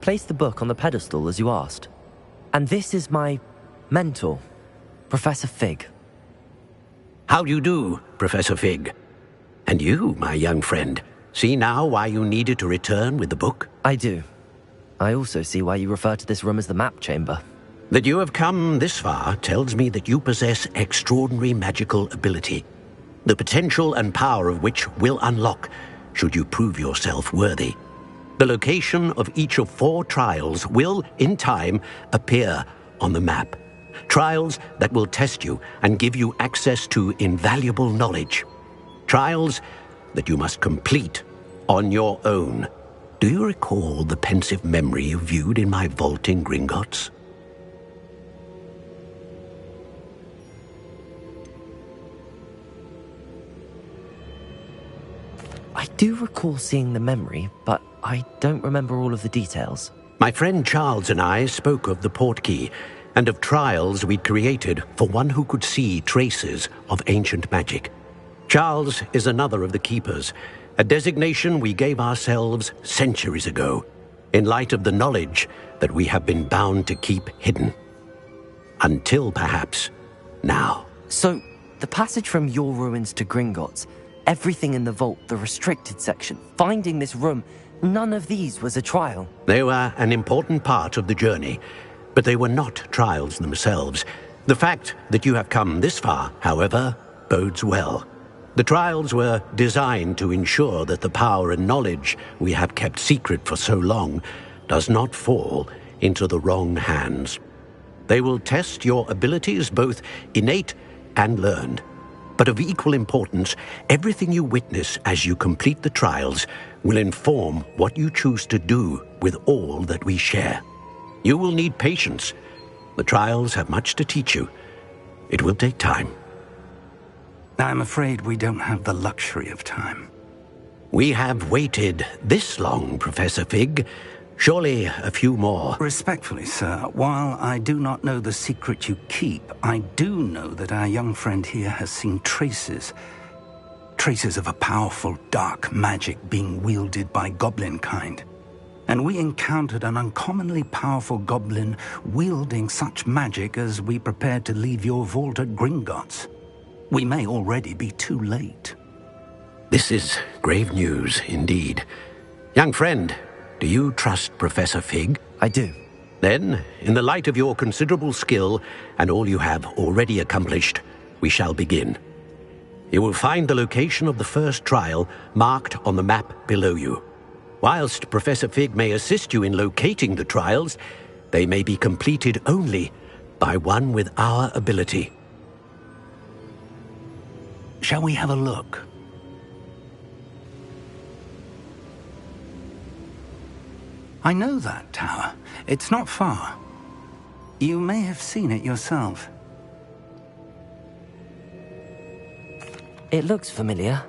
Place the book on the pedestal as you asked. And this is my mentor, Professor Fig. How do you do, Professor Fig? And you, my young friend, see now why you needed to return with the book? I do. I also see why you refer to this room as the map chamber. That you have come this far tells me that you possess extraordinary magical ability, the potential and power of which will unlock should you prove yourself worthy. The location of each of 4 trials will, in time, appear on the map. Trials that will test you and give you access to invaluable knowledge. Trials that you must complete on your own. Do you recall the pensive memory you viewed in my vault in Gringotts? I do recall seeing the memory, but I don't remember all of the details. My friend Charles and I spoke of the portkey and of trials we'd created for one who could see traces of ancient magic. Charles is another of the keepers, a designation we gave ourselves centuries ago, in light of the knowledge that we have been bound to keep hidden. Until perhaps now. So, the passage from your ruins to Gringotts, everything in the vault, the restricted section, finding this room, none of these was a trial. They were an important part of the journey, but they were not trials themselves. The fact that you have come this far, however, bodes well. The trials were designed to ensure that the power and knowledge we have kept secret for so long does not fall into the wrong hands. They will test your abilities, both innate and learned. But of equal importance, everything you witness as you complete the trials will inform what you choose to do with all that we share. You will need patience. The trials have much to teach you. It will take time. I'm afraid we don't have the luxury of time. We have waited this long, Professor Fig. Surely a few more. Respectfully, sir, while I do not know the secret you keep, I do know that our young friend here has seen traces of a powerful dark magic being wielded by goblin kind. And we encountered an uncommonly powerful goblin wielding such magic as we prepared to leave your vault at Gringotts. We may already be too late. This is grave news indeed. Young friend, do you trust Professor Fig? I do. Then, in the light of your considerable skill and all you have already accomplished, we shall begin. You will find the location of the first trial marked on the map below you. Whilst Professor Fig may assist you in locating the trials, they may be completed only by one with our ability. Shall we have a look? I know that tower. It's not far. You may have seen it yourself. It looks familiar.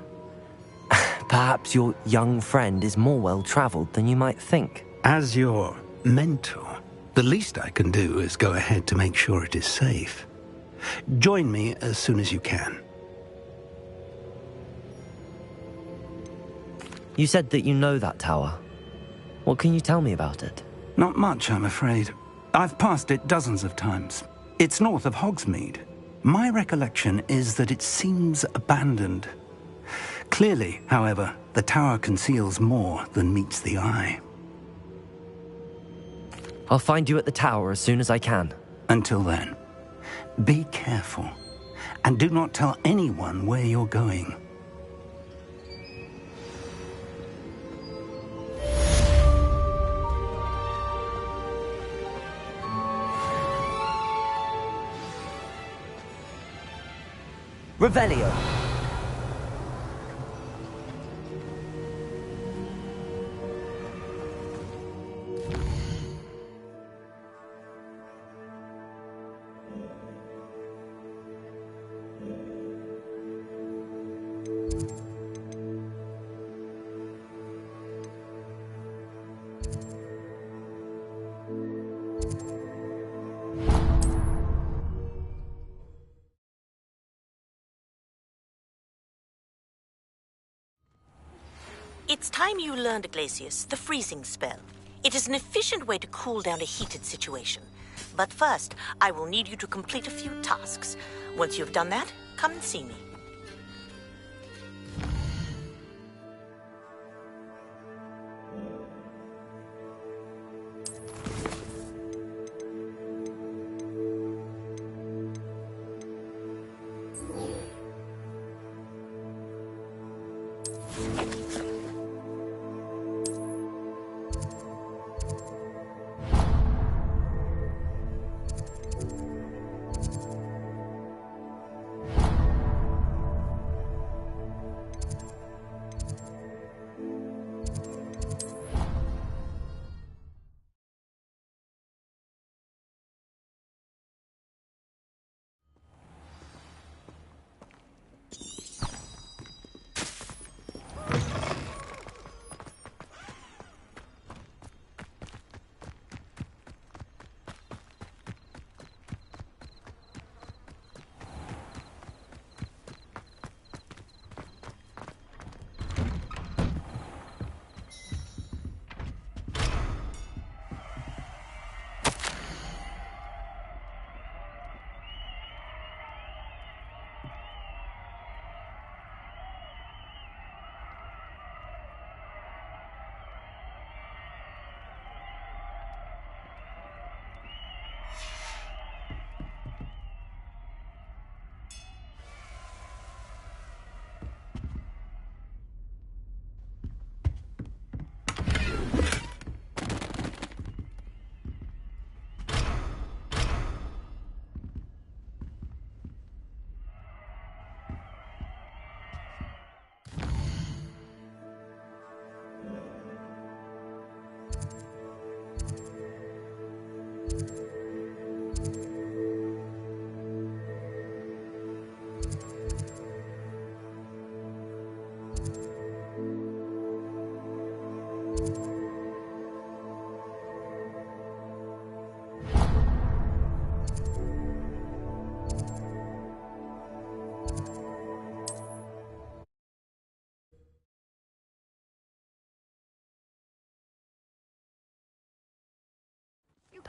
Perhaps your young friend is more well-traveled than you might think. As your mentor, the least I can do is go ahead to make sure it is safe. Join me as soon as you can. You said that you know that tower. What can you tell me about it? Not much, I'm afraid. I've passed it dozens of times. It's north of Hogsmeade. My recollection is that it seems abandoned. Clearly, however, the tower conceals more than meets the eye. I'll find you at the tower as soon as I can. Until then, be careful, and do not tell anyone where you're going. Revelio. It's time you learned, Glacius, the freezing spell. It is an efficient way to cool down a heated situation. But first, I will need you to complete a few tasks. Once you've done that, come and see me.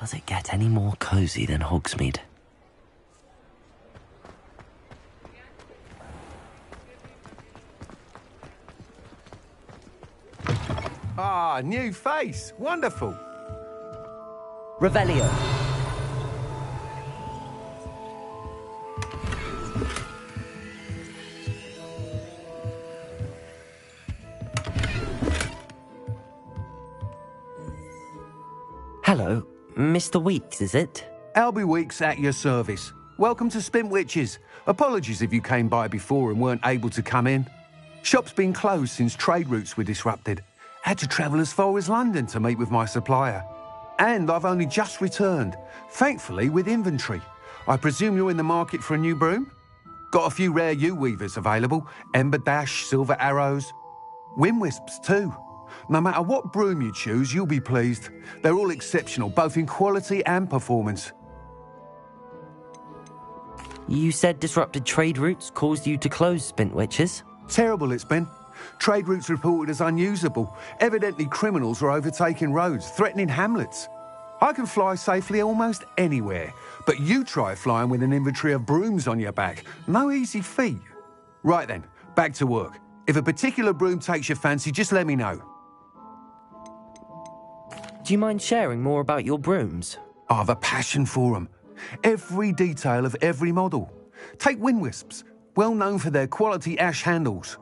Does it get any more cozy than Hogsmeade? Ah, new face. Wonderful. Revelio. Hello, Mr. Weeks, is it? Albie Weeks at your service. Welcome to Spintwitches. Apologies if you came by before and weren't able to come in. Shop's been closed since trade routes were disrupted. Had to travel as far as London to meet with my supplier. And I've only just returned, thankfully with inventory. I presume you're in the market for a new broom? Got a few rare yew-weavers available. Ember Dash, Silver Arrows. Wind Wisps too. No matter what broom you choose, you'll be pleased. They're all exceptional, both in quality and performance. You said disrupted trade routes caused you to close Spintwitches? Terrible it's been. Trade routes reported as unusable. Evidently criminals are overtaking roads, threatening hamlets. I can fly safely almost anywhere, but you try flying with an inventory of brooms on your back. No easy feat. Right then, back to work. If a particular broom takes your fancy, just let me know. Do you mind sharing more about your brooms? I have a passion for them. Every detail of every model. Take Wind Wisps, well known for their quality ash handles.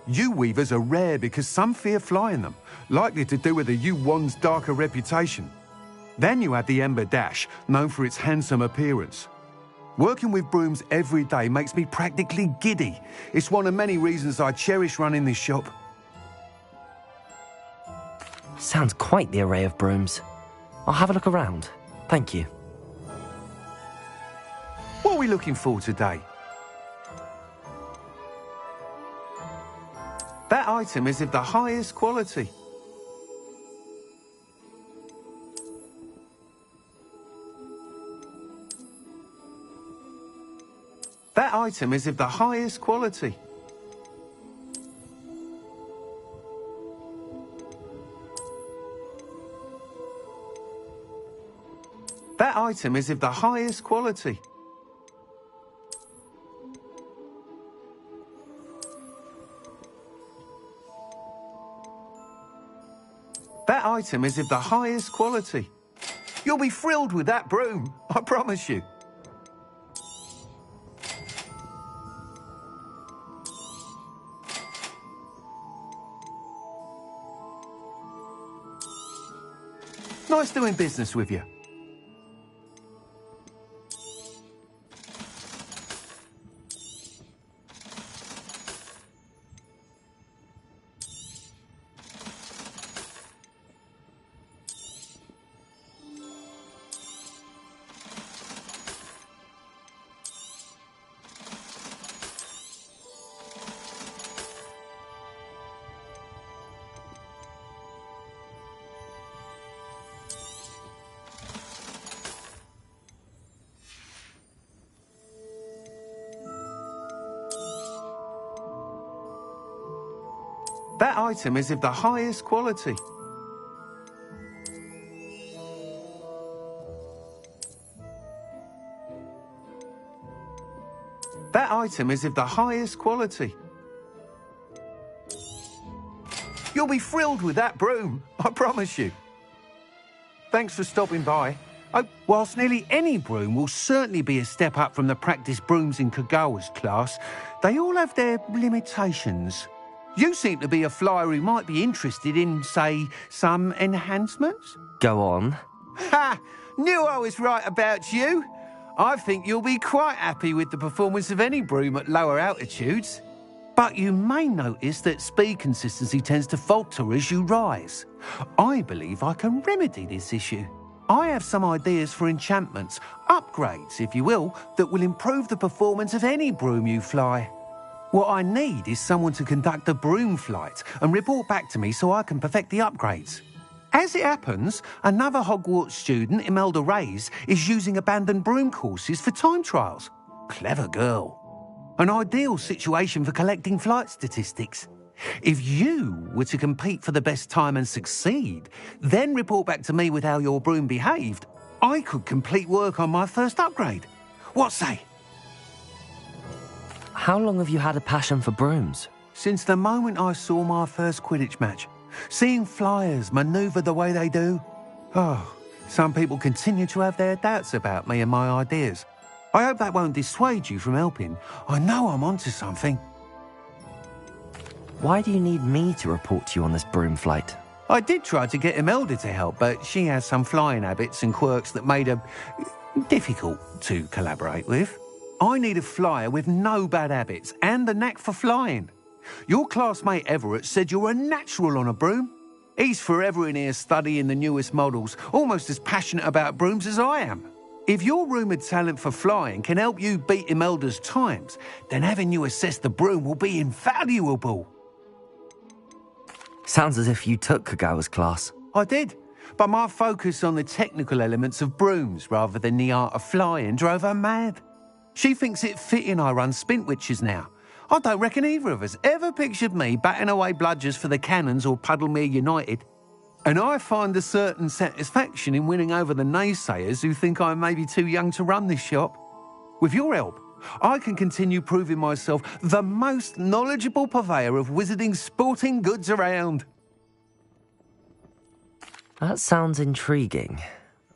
Yew weavers are rare because some fear flying them, likely to do with the yew wand's darker reputation. Then you have the Ember Dash, known for its handsome appearance. Working with brooms every day makes me practically giddy. It's one of many reasons I cherish running this shop. Sounds quite the array of brooms. I'll have a look around. Thank you. What are we looking for today? That item is of the highest quality. That item is of the highest quality. That item is of the highest quality. That item is of the highest quality. You'll be thrilled with that broom, I promise you. Nice doing business with you. That item is of the highest quality. That item is of the highest quality. You'll be thrilled with that broom, I promise you. Thanks for stopping by. Whilst nearly any broom will certainly be a step up from the practice brooms in Kagawa's class, they all have their limitations. You seem to be a flyer who might be interested in, say, some enhancements? Go on. Ha! Knew I was right about you. I think you'll be quite happy with the performance of any broom at lower altitudes. But you may notice that speed consistency tends to falter as you rise. I believe I can remedy this issue. I have some ideas for enchantments, upgrades, if you will, that will improve the performance of any broom you fly. What I need is someone to conduct a broom flight and report back to me so I can perfect the upgrades. As it happens, another Hogwarts student, Imelda Reyes, is using abandoned broom courses for time trials. Clever girl. An ideal situation for collecting flight statistics. If you were to compete for the best time and succeed, then report back to me with how your broom behaved, I could complete work on my first upgrade. What say? How long have you had a passion for brooms? Since the moment I saw my first Quidditch match. Seeing flyers manoeuvre the way they do. Oh, some people continue to have their doubts about me and my ideas. I hope that won't dissuade you from helping. I know I'm onto something. Why do you need me to report to you on this broom flight? I did try to get Imelda to help, but she has some flying habits and quirks that made her difficult to collaborate with. I need a flyer with no bad habits and the knack for flying. Your classmate Everett said you're a natural on a broom. He's forever in here studying the newest models, almost as passionate about brooms as I am. If your rumoured talent for flying can help you beat Imelda's times, then having you assess the broom will be invaluable. Sounds as if you took Kagawa's class. I did, but my focus on the technical elements of brooms rather than the art of flying drove her mad. She thinks it fitting I run Spintwitches now. I don't reckon either of us ever pictured me batting away bludgers for the Cannons or Puddlemere United. And I find a certain satisfaction in winning over the naysayers who think I may be too young to run this shop. With your help, I can continue proving myself the most knowledgeable purveyor of wizarding sporting goods around. That sounds intriguing.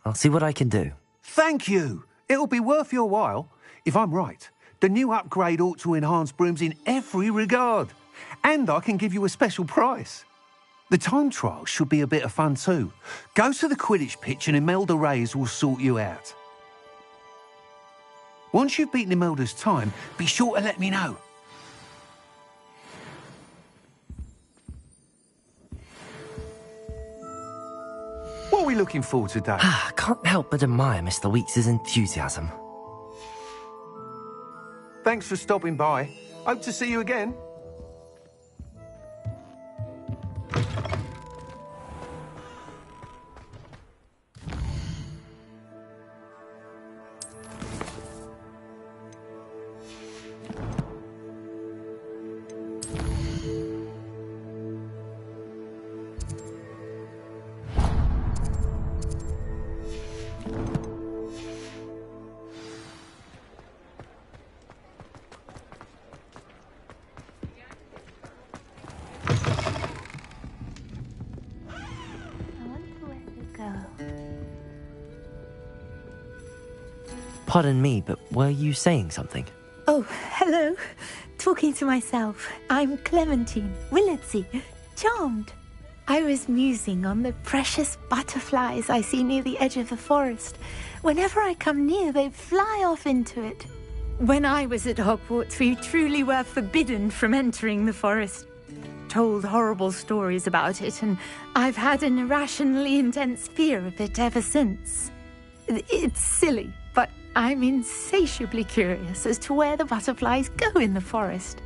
I'll see what I can do. Thank you. It'll be worth your while. If I'm right, the new upgrade ought to enhance brooms in every regard. And I can give you a special price. The time trial should be a bit of fun too. Go to the Quidditch pitch and Imelda Reyes will sort you out. Once you've beaten Imelda's time, be sure to let me know. What are we looking for today? I can't help but admire Mr. Weeks' enthusiasm. Thanks for stopping by. Hope to see you again. Pardon me, but were you saying something? Oh, hello. Talking to myself. I'm Clementine Willardsey. Charmed. I was musing on the precious butterflies I see near the edge of the forest. Whenever I come near, they fly off into it. When I was at Hogwarts, we truly were forbidden from entering the forest. Told horrible stories about it, and I've had an irrationally intense fear of it ever since. It's silly, but I'm insatiably curious as to where the butterflies go in the forest.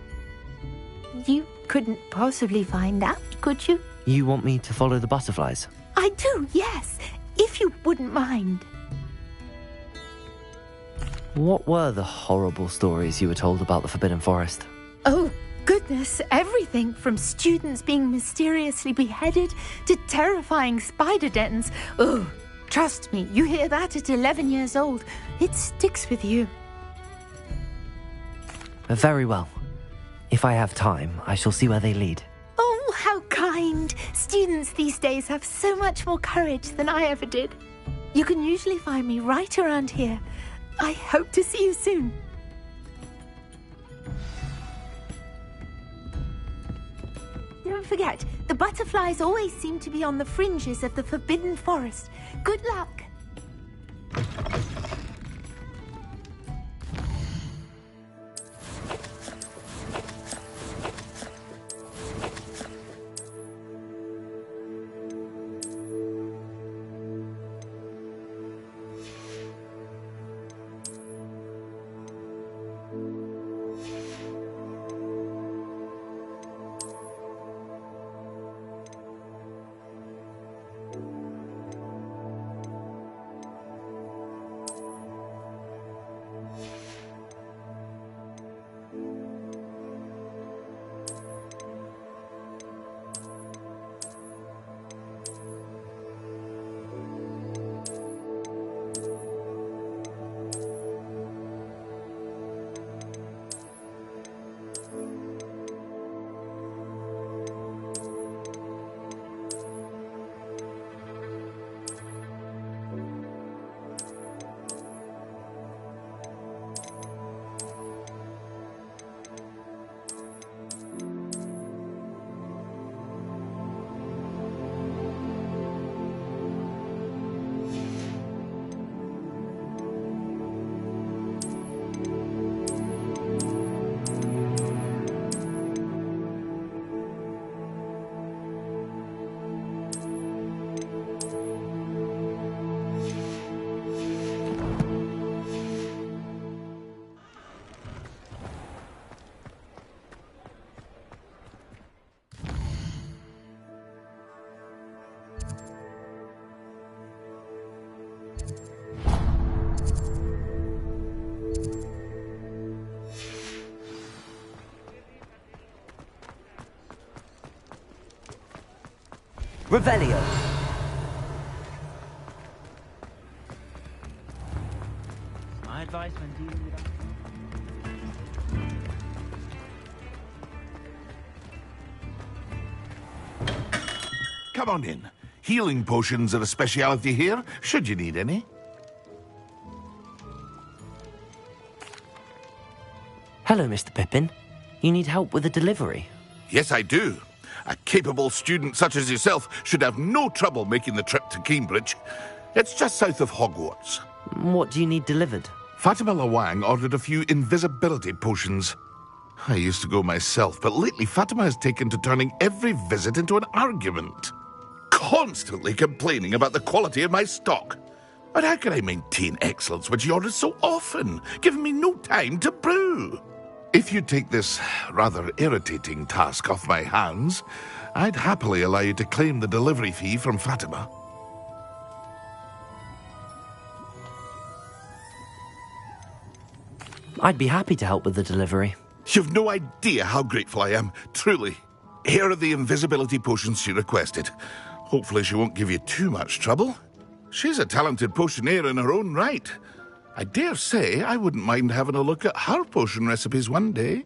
You couldn't possibly find out, could you? You want me to follow the butterflies? I do, yes, if you wouldn't mind. What were the horrible stories you were told about the Forbidden Forest? Oh, goodness, everything from students being mysteriously beheaded to terrifying spider dens. Oh, trust me, you hear that at 11 years old, it sticks with you. Very well. If I have time, I shall see where they lead. Oh, how kind. Students these days have so much more courage than I ever did. You can usually find me right around here. I hope to see you soon. Don't forget, the butterflies always seem to be on the fringes of the Forbidden Forest. Good luck. Revelio! My advice when dealing with Come on in. Healing potions are a speciality here, should you need any. Hello, Mr. Pippin. You need help with a delivery? Yes, I do. A capable student such as yourself should have no trouble making the trip to Cambridge. It's just south of Hogwarts. What do you need delivered? Fatima Lawang ordered a few invisibility potions. I used to go myself, but lately Fatima has taken to turning every visit into an argument. Constantly complaining about the quality of my stock. But how can I maintain excellence when she orders so often, giving me no time to brew? If you take this rather irritating task off my hands, I'd happily allow you to claim the delivery fee from Fatima. I'd be happy to help with the delivery. You've no idea how grateful I am, truly. Here are the invisibility potions she requested. Hopefully she won't give you too much trouble. She's a talented potioneer in her own right. I dare say I wouldn't mind having a look at her potion recipes one day.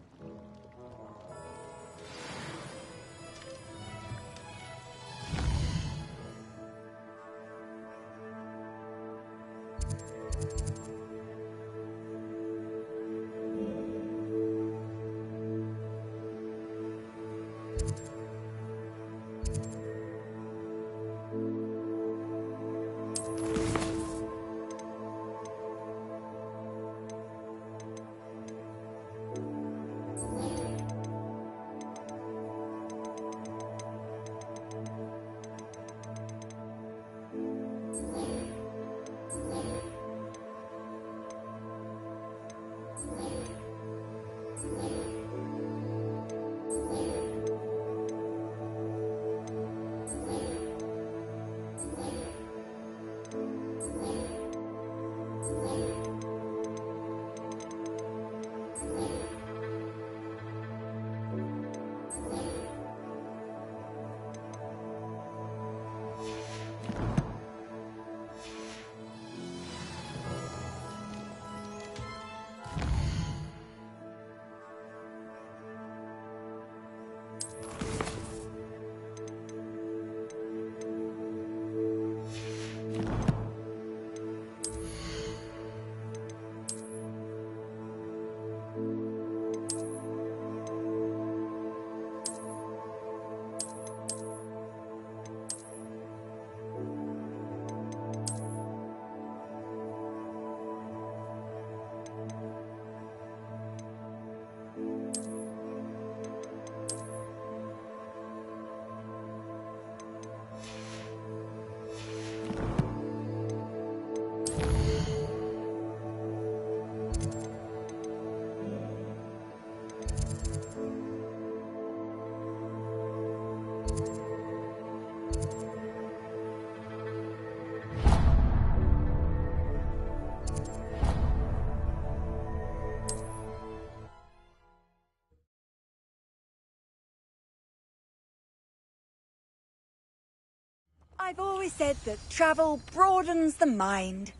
I've always said that travel broadens the mind.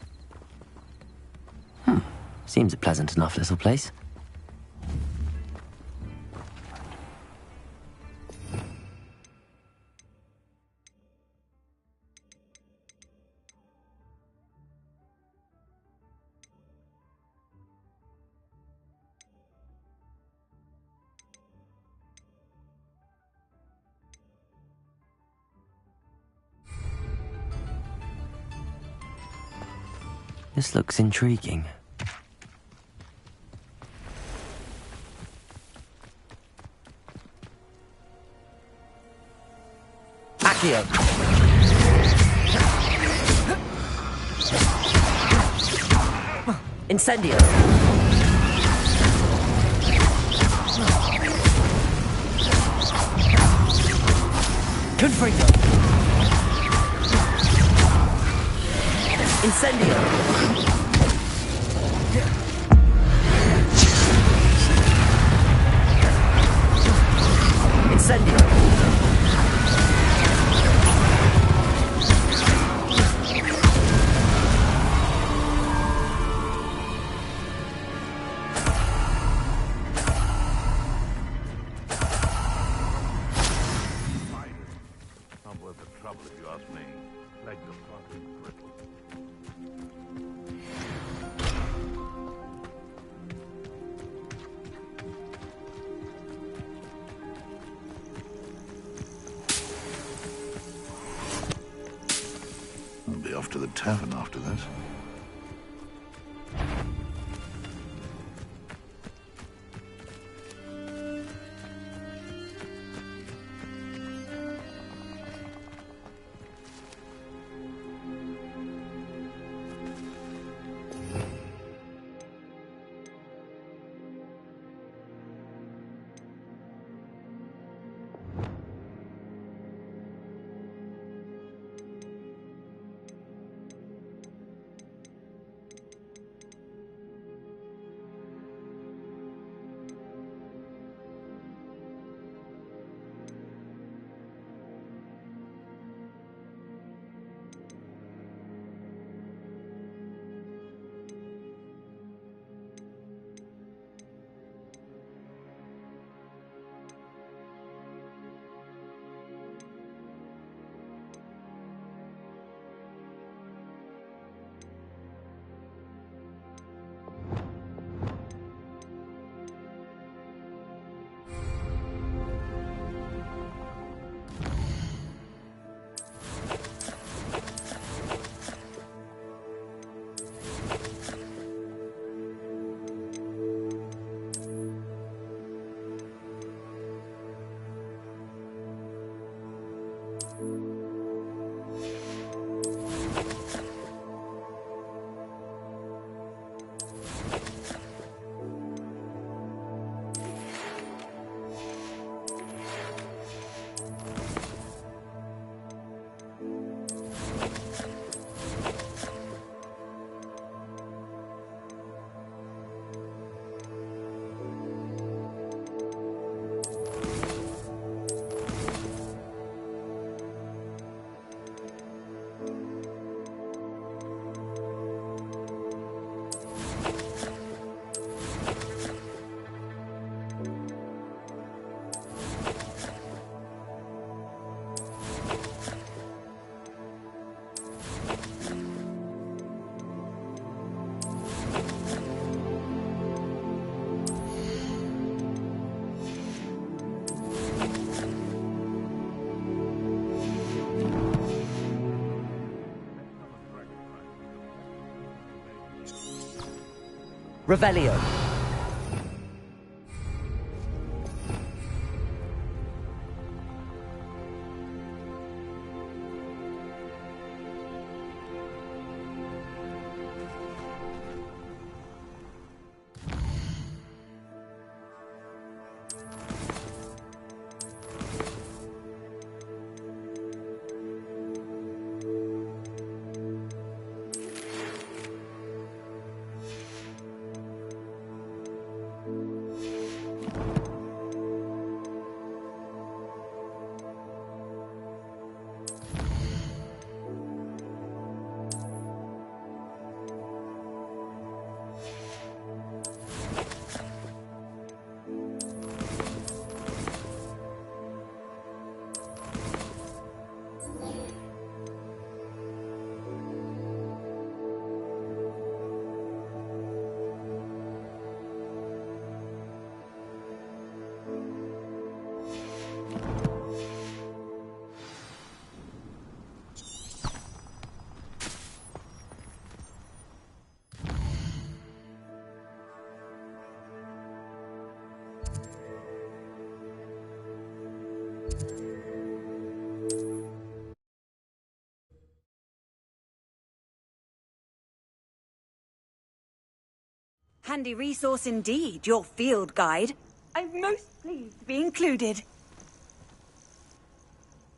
Seems a pleasant enough little place. This looks intriguing. Accio! Incendio! Confringo! Incendio! Incendio! Not worth the trouble if you ask me. Legs are fucking brittle. I'll be off to the tavern after this. Revelio. Handy resource indeed, your field guide. I'm most pleased to be included.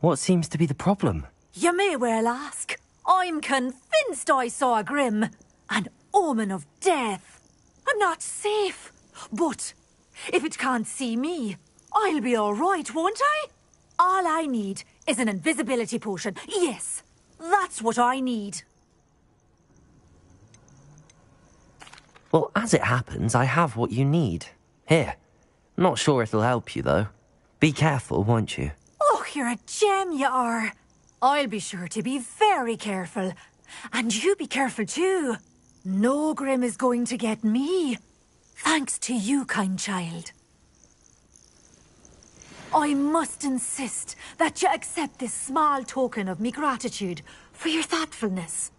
What seems to be the problem? You may well ask. I'm convinced I saw a grim, an omen of death. I'm not safe, but if it can't see me, I'll be all right, won't I? All I need is an invisibility potion. Yes, that's what I need. Well, as it happens, I have what you need. Here. Not sure it'll help you, though. Be careful, won't you? Oh, you're a gem, you are. I'll be sure to be very careful. And you be careful, too. No grim is going to get me. Thanks to you, kind child. I must insist that you accept this small token of me gratitude for your thoughtfulness.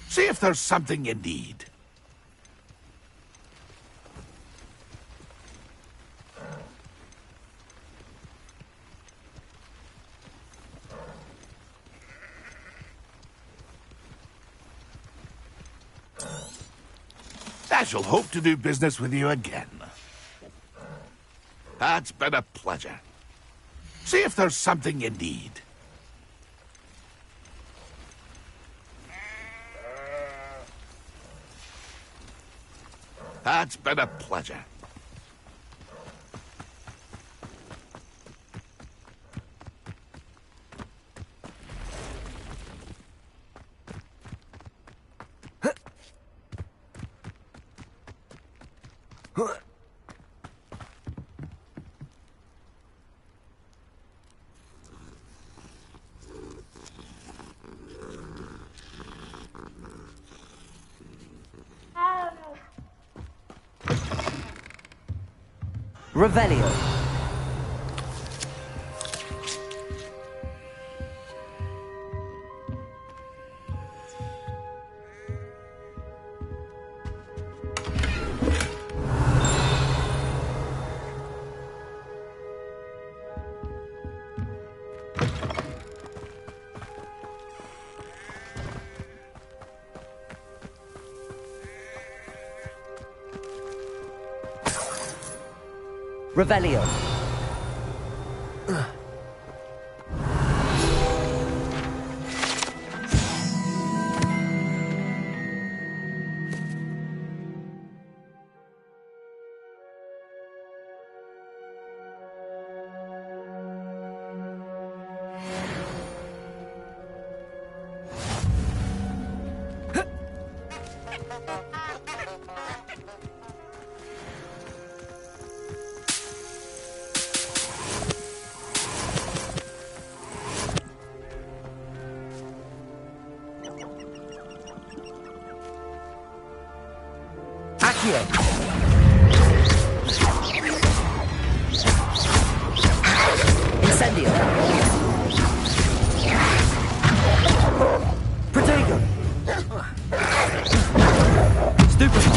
See if there's something you need. I shall hope to do business with you again. That's been a pleasure. See if there's something you need. That's been a pleasure. Revelio. Revelio. Incendio. Protego. Stupefy.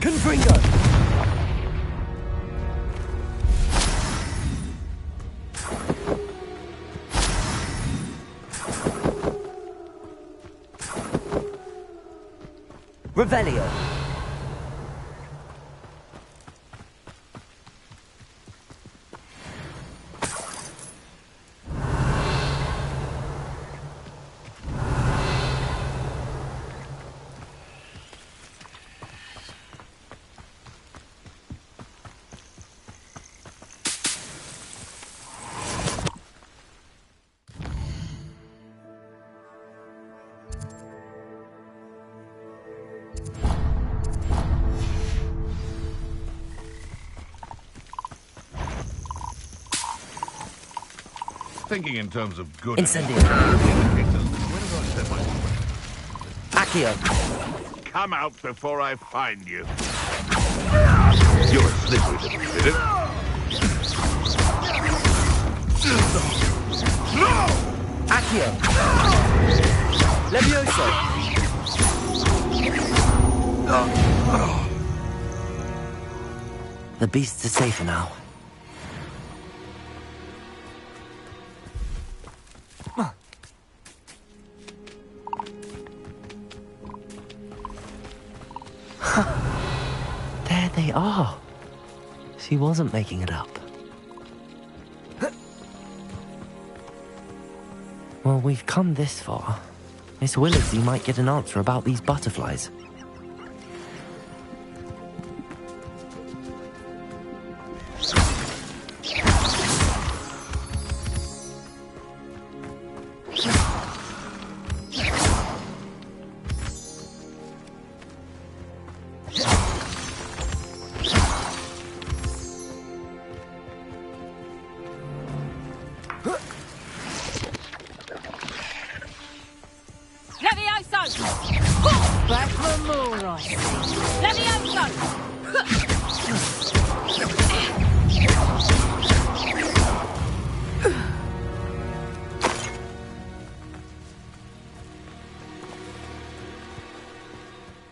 Confringo. Revelio. Thinking in terms of good. Incendio. Accio. Come out before I find you. You're a slippery little bit. Accio! Levioso! The beasts are safer now. There they are. She wasn't making it up. Well, we've come this far. Miss Willardsey might get an answer about these butterflies.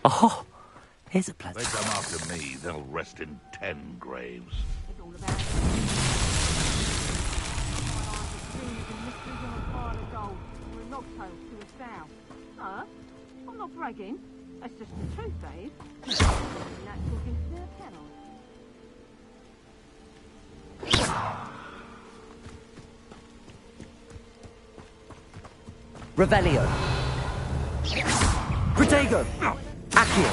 Oh, here's a pleasant. They come after me, they'll rest in 10 graves. Huh? I'm not bragging. That's just the truth, Dave. Natural gift there, can I? Revelio. Protego. Accio.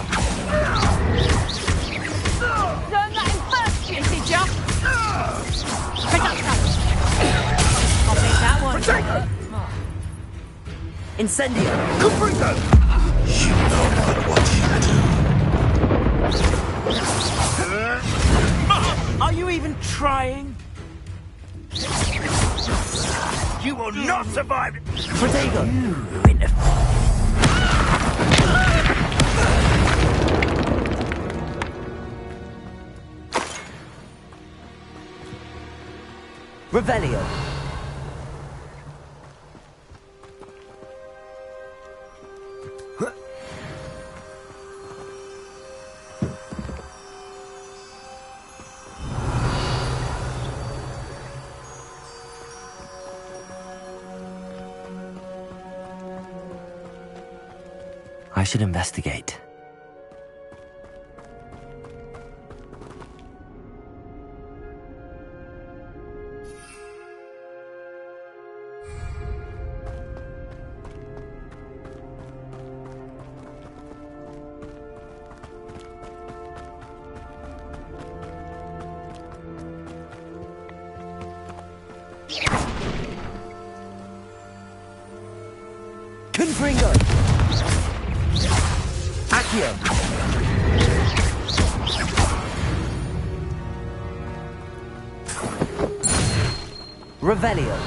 Learn that in first, did ya? I'll beat that one. Protego! Incendio. Comprito! You know not what you do. Are you even trying? You will not survive it! Protego. Revelio. I should investigate. Confringo! Accio! Revelio!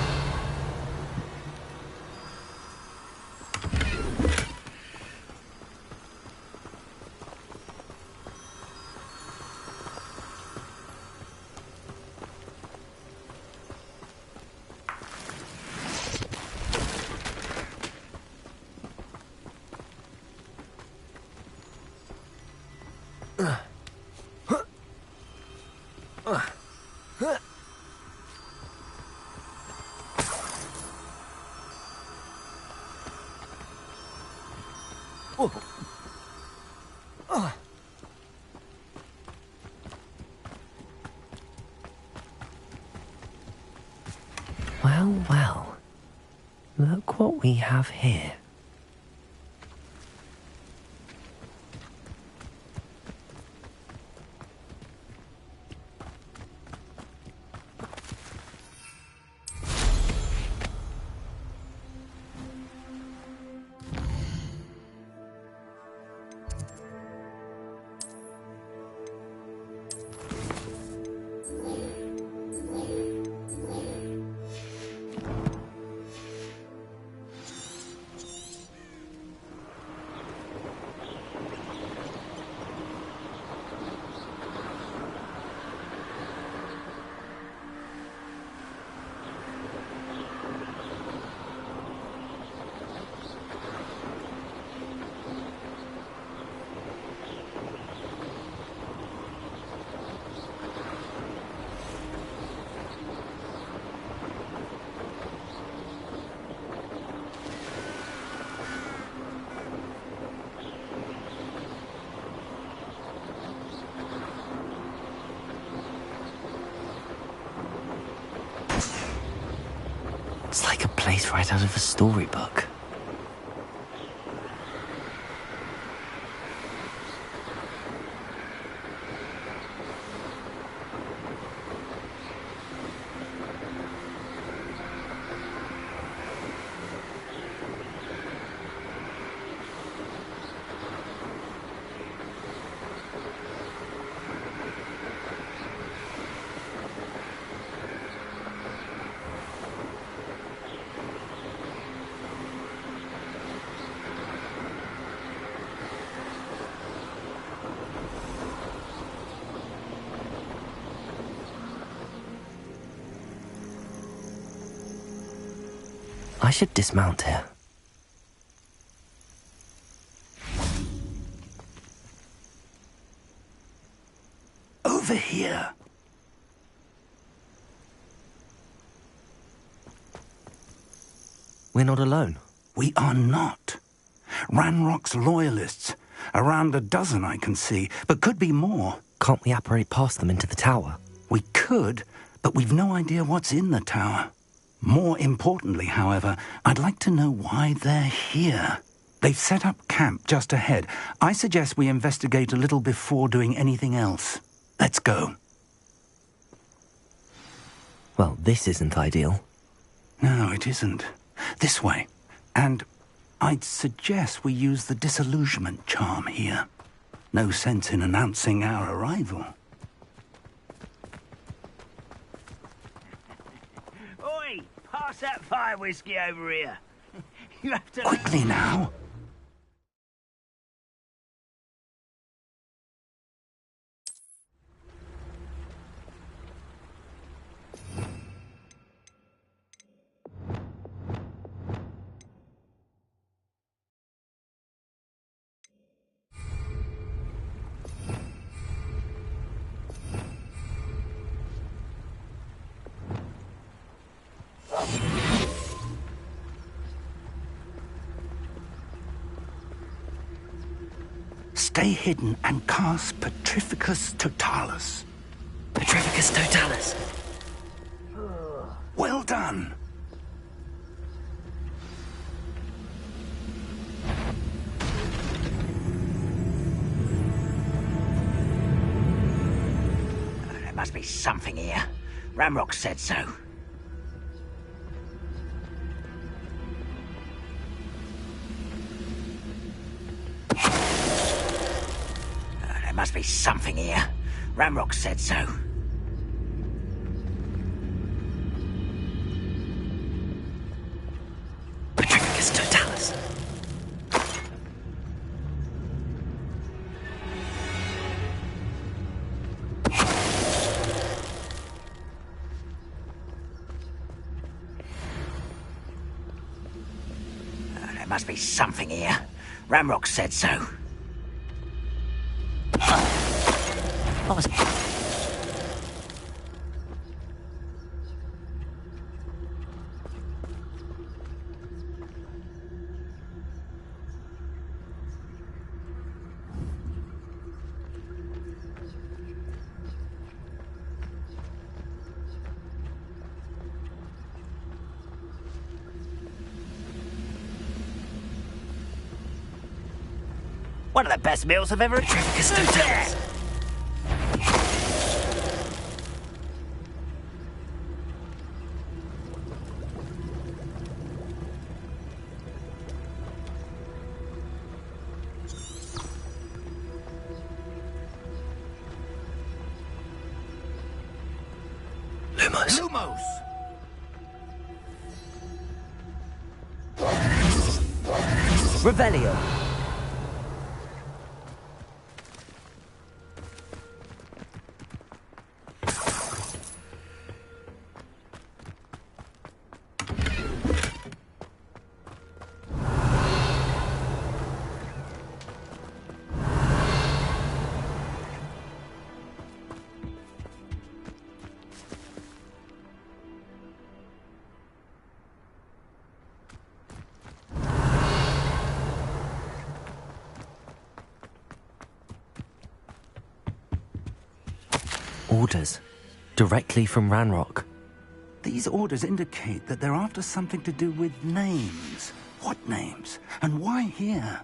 Well, well. Look what we have here. It's like a place right out of a storybook. I should dismount here. Over here. We're not alone. We are not. Ranrock's loyalists. Around a dozen I can see, but could be more. Can't we apparate past them into the tower? We could, but we've no idea what's in the tower. More importantly, however, I'd like to know why they're here. They've set up camp just ahead. I suggest we investigate a little before doing anything else. Let's go. Well, this isn't ideal. No, it isn't. This way. And I'd suggest we use the disillusionment charm here. No sense in announcing our arrival. Oi! Pass that fire whiskey over here. You have to... Quickly now. Stay hidden and cast Petrificus Totalis. Petrificus Totalis? Well done. There must be something here. Ramrock said so. There must be something here. Ramrock said so. Petrificus Totalis. There must be something here. Ramrock said so. What was... One of the best meals I've ever... Petrificus Totalis. Lumos! Revelio. Orders. Directly from Ranrock. These orders indicate that they're after something to do with names. What names? And why here?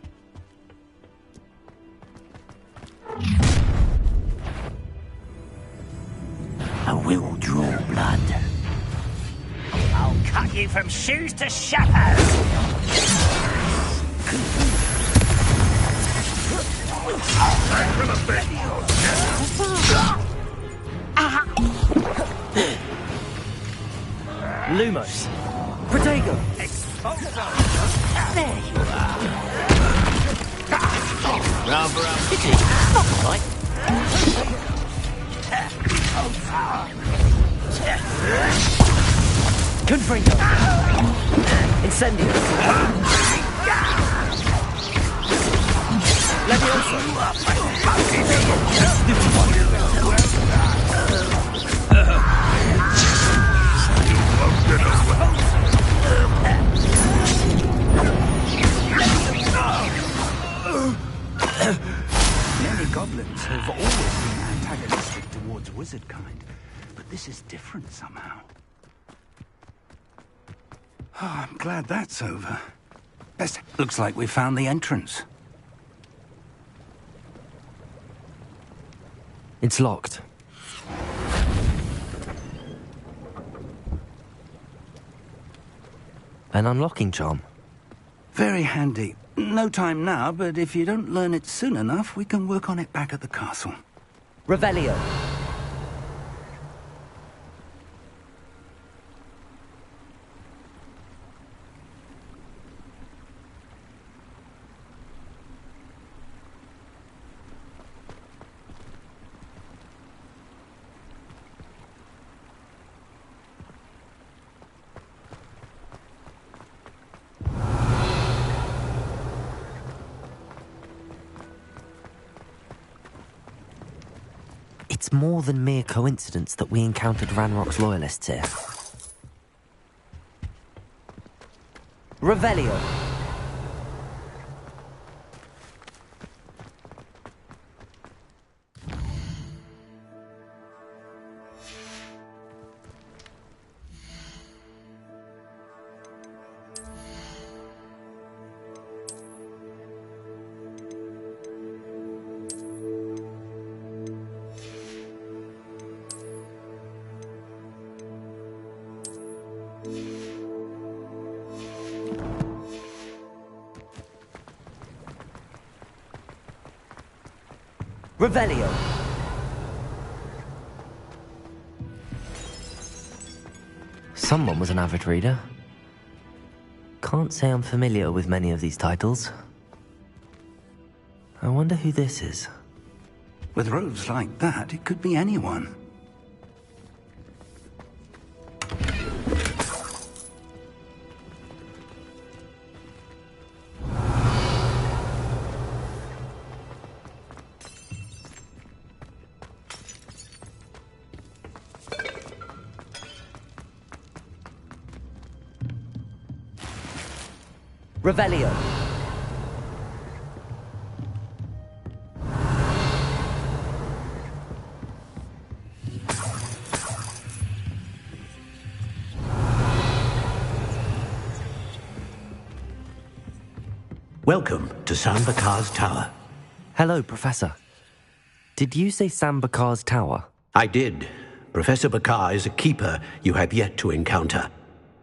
I will draw blood. I'll cut you from shoes to shadows. Lumos. Protego. There you are. Rather a Pity. Not right. Confringo. Incendio. Levioso. Many goblins have always been antagonistic towards wizard kind, but this is different somehow. Oh, I'm glad that's over. Best. Looks like we found the entrance. It's locked. An unlocking charm. Very handy. No time now, but if you don't learn it soon enough, we can work on it back at the castle. Revelio. It's more than mere coincidence that we encountered Ranrock's loyalists here. Revelio. Revelio. Someone was an avid reader. Can't say I'm familiar with many of these titles. I wonder who this is. With robes like that, it could be anyone. Revelio. Welcome to Sambakar's Tower. Hello, Professor. Did you say Sambakar's Tower? I did. Professor Bakar is a keeper you have yet to encounter.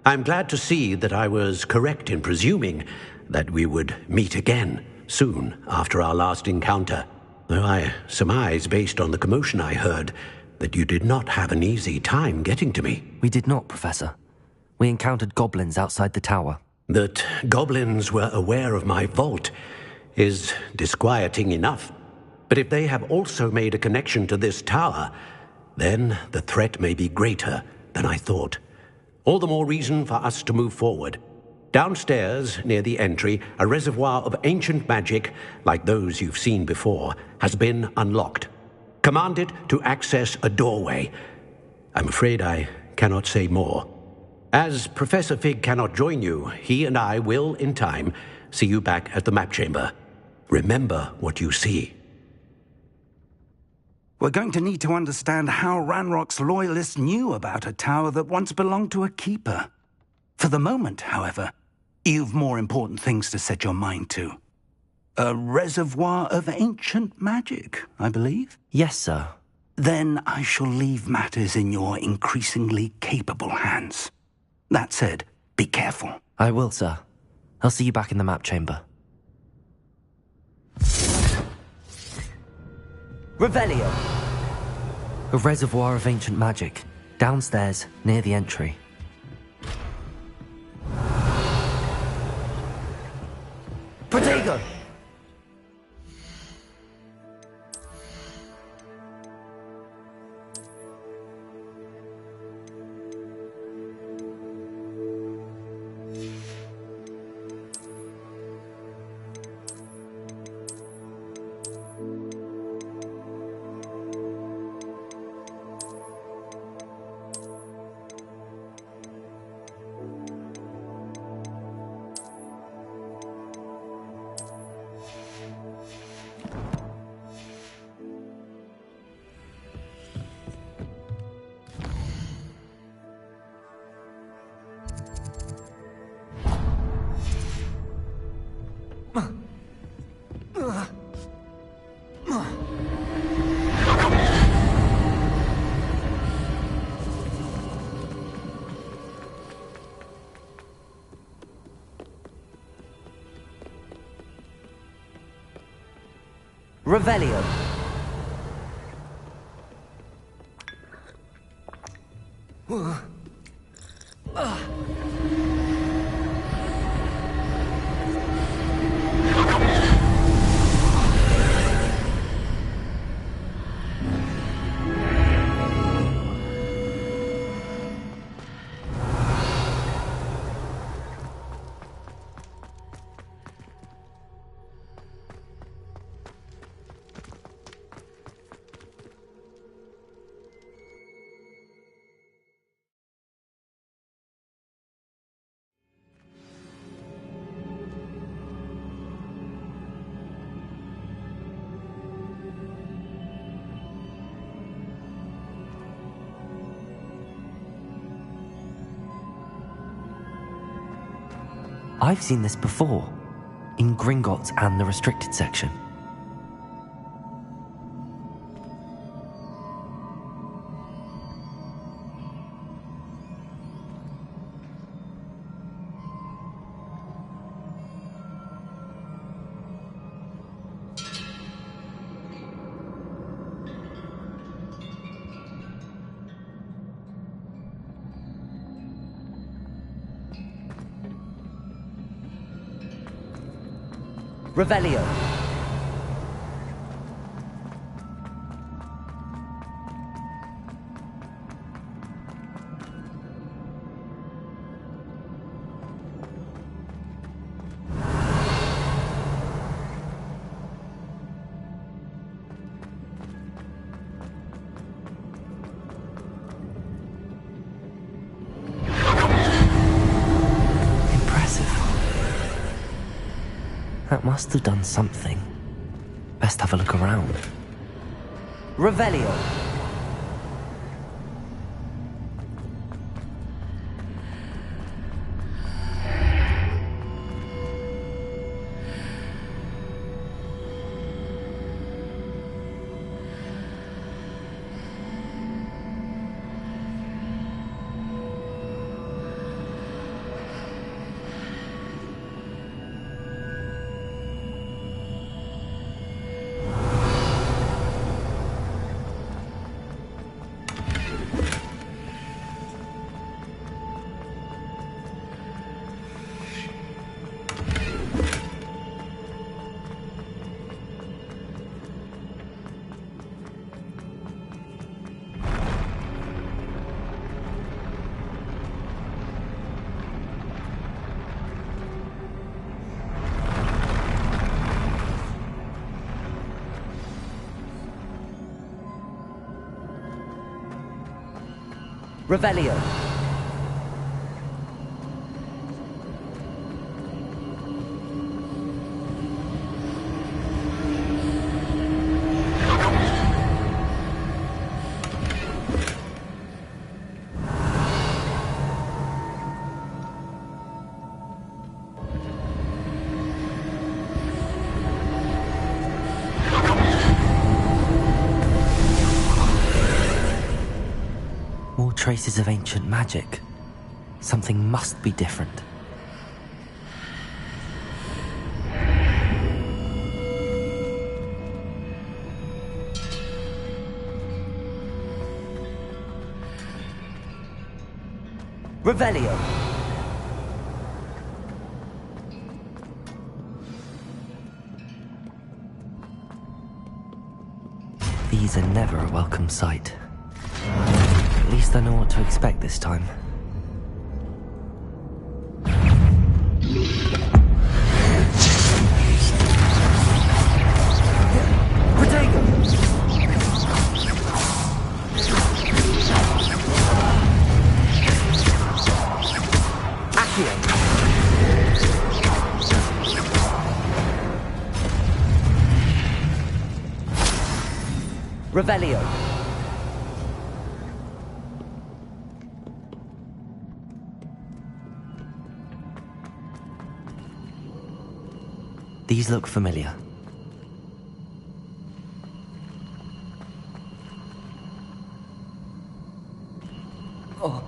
I'm glad to see that I was correct in presuming that we would meet again soon after our last encounter, though I surmise, based on the commotion I heard, that you did not have an easy time getting to me. We did not, Professor. We encountered goblins outside the tower. That goblins were aware of my vault is disquieting enough. But if they have also made a connection to this tower, then the threat may be greater than I thought. All the more reason for us to move forward. Downstairs, near the entry, a reservoir of ancient magic, like those you've seen before, has been unlocked. Command it to access a doorway. I'm afraid I cannot say more. As Professor Fig cannot join you, he and I will, in time, see you back at the map chamber. Remember what you see. We're going to need to understand how Ranrock's loyalists knew about a tower that once belonged to a keeper. For the moment, however, you've more important things to set your mind to. A reservoir of ancient magic, I believe? Yes, sir. Then I shall leave matters in your increasingly capable hands. That said, be careful. I will, sir. I'll see you back in the map chamber. Revelio! A reservoir of ancient magic, downstairs, near the entry. Protego! Revelio. I've seen this before, in Gringotts and the restricted section. Revelio. That must have done something. Best have a look around. Revelio. Revelio. More traces of ancient magic. Something must be different. Revelio! These are never a welcome sight. At least I know what to expect this time. Revelio. These look familiar. Oh.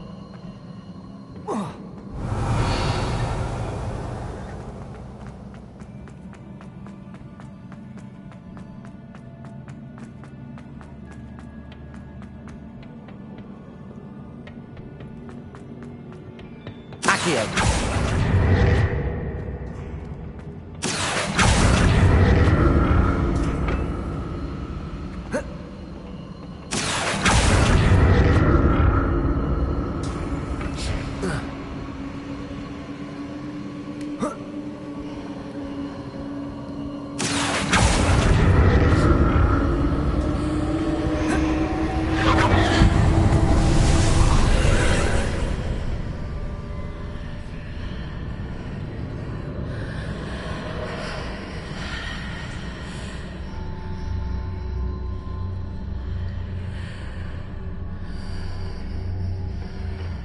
Oh. Accio.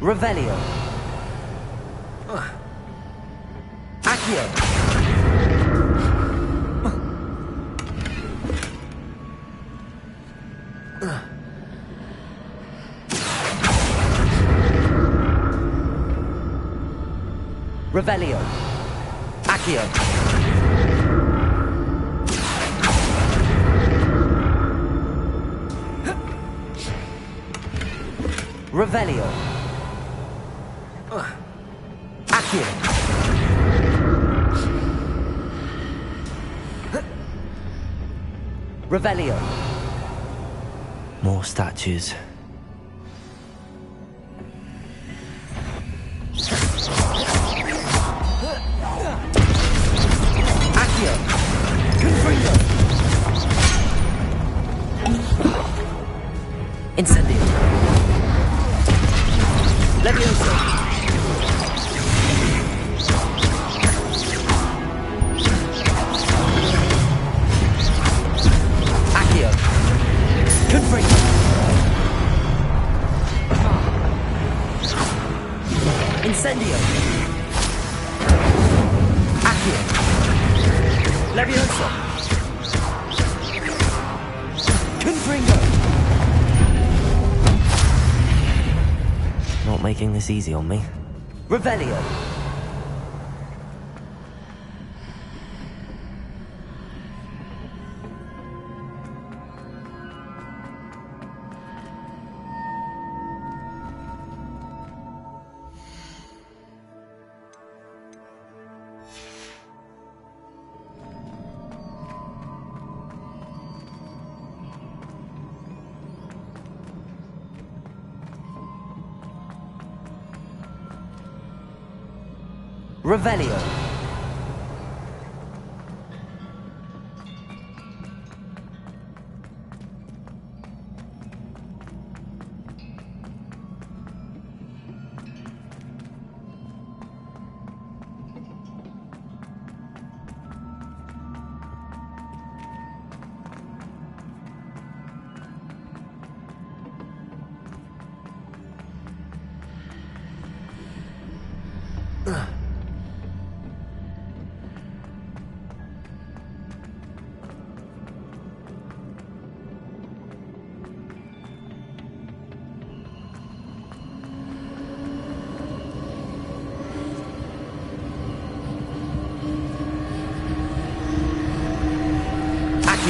Revelio. Accio. Revelio. Accio. Revelio. Accio. Revelio. More statues. Accio. Confringo. Incendio. Levioso. Accio. Confringo. Incendio. Accio. Levioso. Confringo. Not making this easy on me. Revelio. Revelio.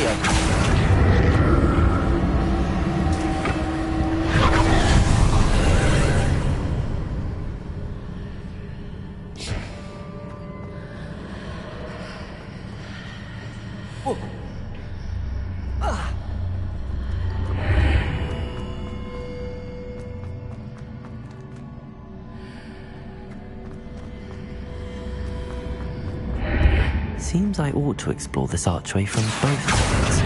Accio. Seems I ought to explore this archway from both sides.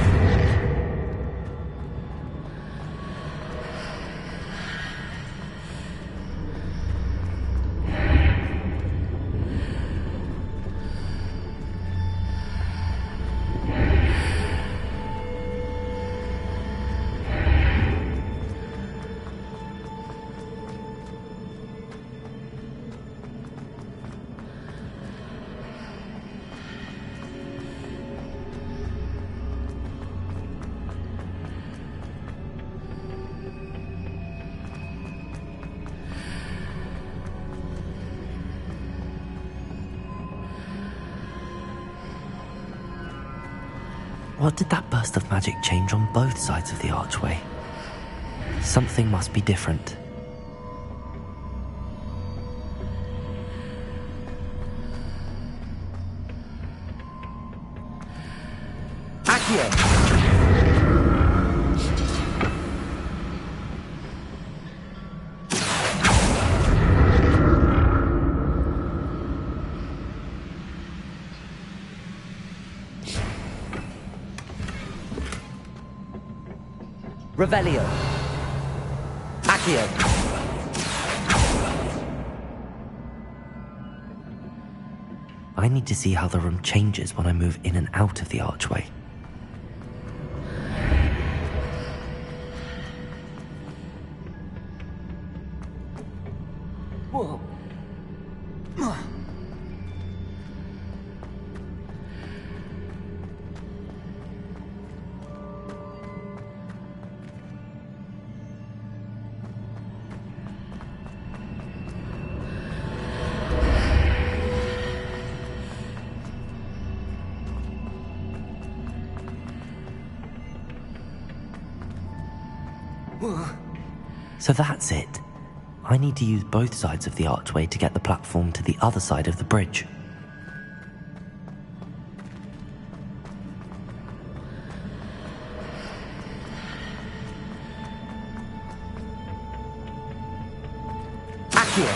What did that burst of magic change on both sides of the archway? Something must be different. Accio! Revelio. Accio. I need to see how the room changes when I move in and out of the archway. Whoa. So that's it. I need to use both sides of the archway to get the platform to the other side of the bridge. Accio!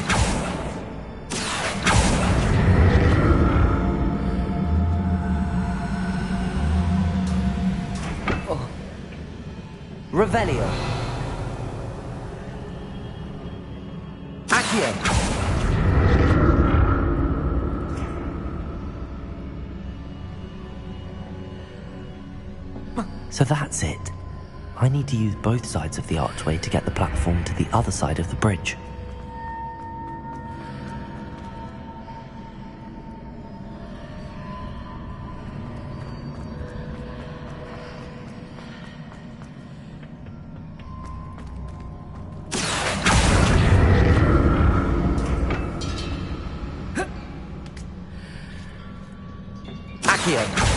Oh. Revelio. Accio! So that's it. I need to use both sides of the archway to get the platform to the other side of the bridge. Accio!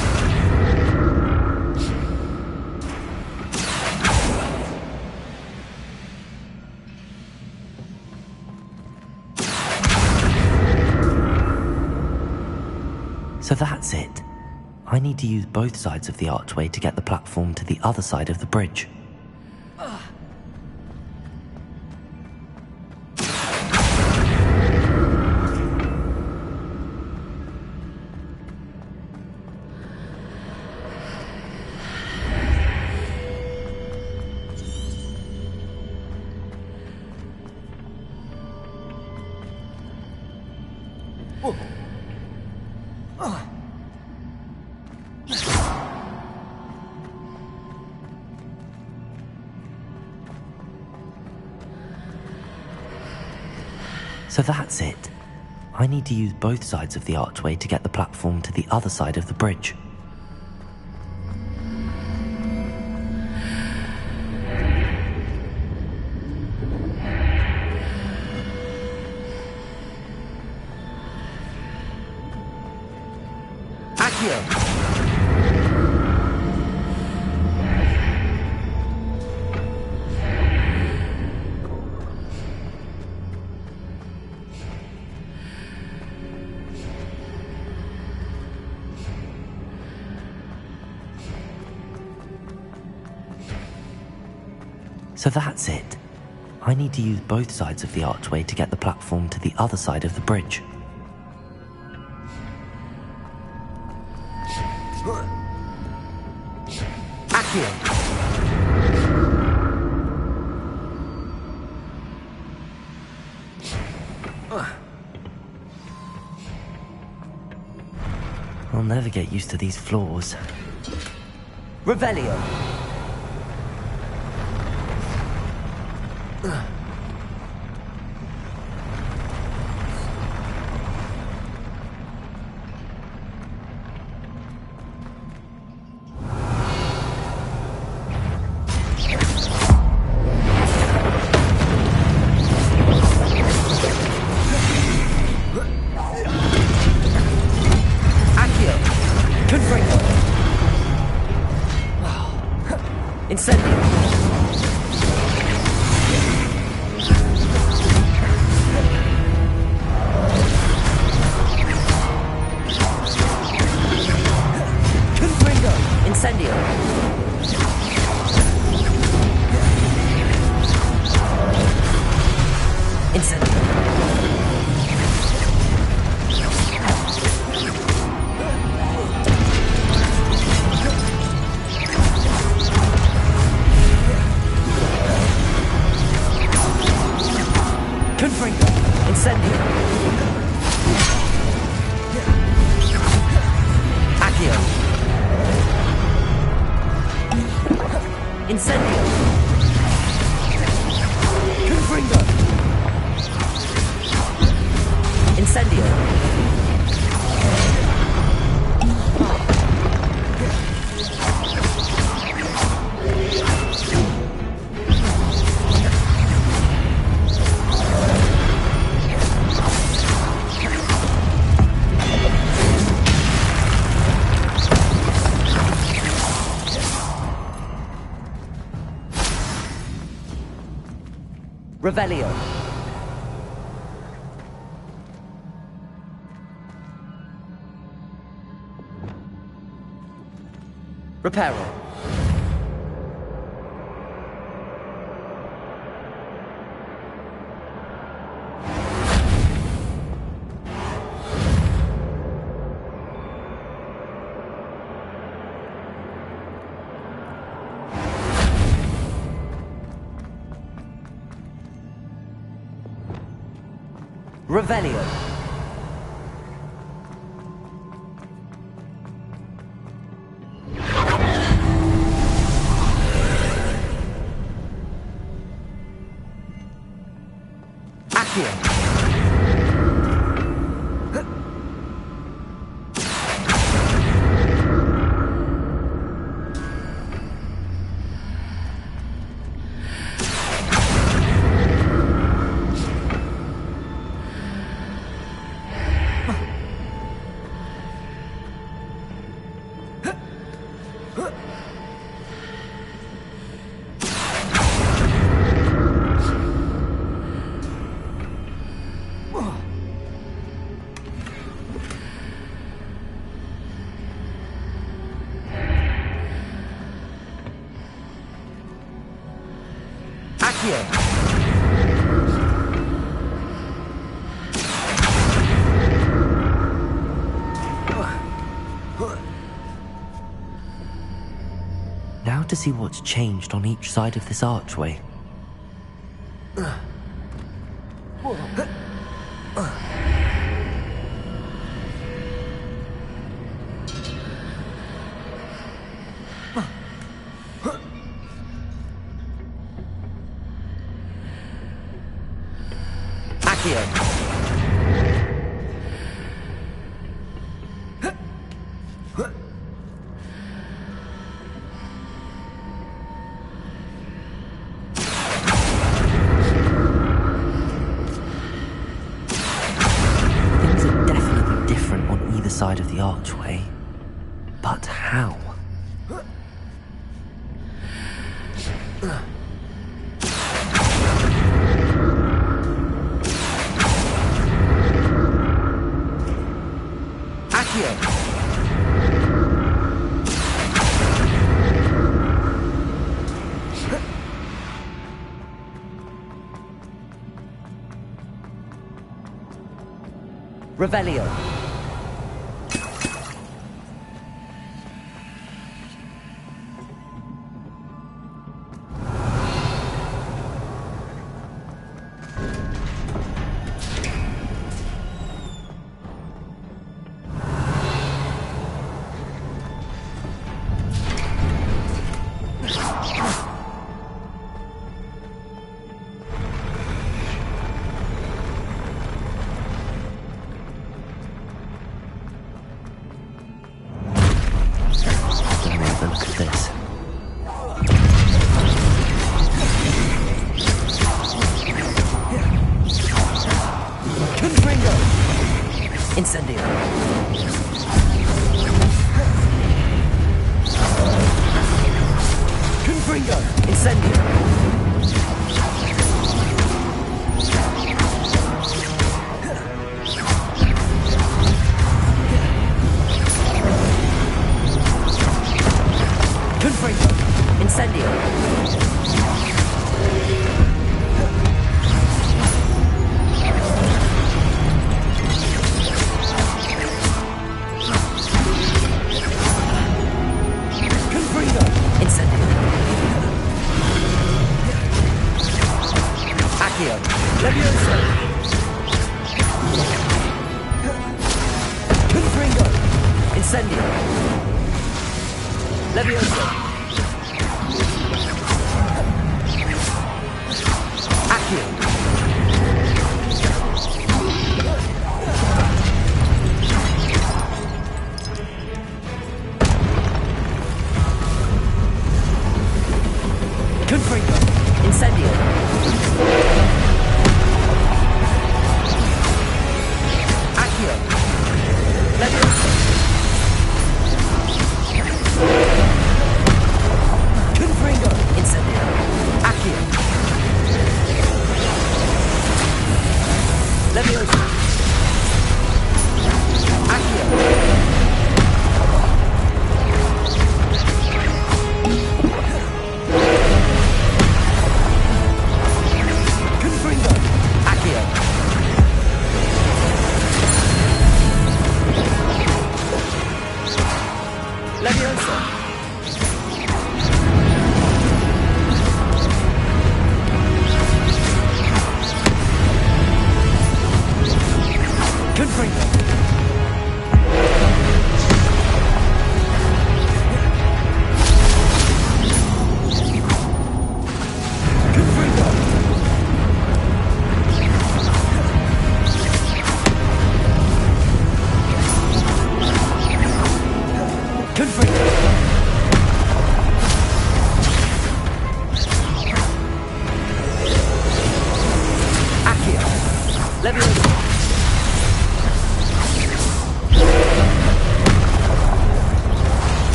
So that's it. I need to use both sides of the archway to get the platform to the other side of the bridge. So that's it. I need to use both sides of the archway to get the platform to the other side of the bridge. Accio! So that's it. I need to use both sides of the archway to get the platform to the other side of the bridge. Accio! I'll never get used to these floors. Revelio! Revelio. Reparo. Revelio. Accio. Now to see what's changed on each side of this archway. Side of the archway, but how? Accio. Revelio.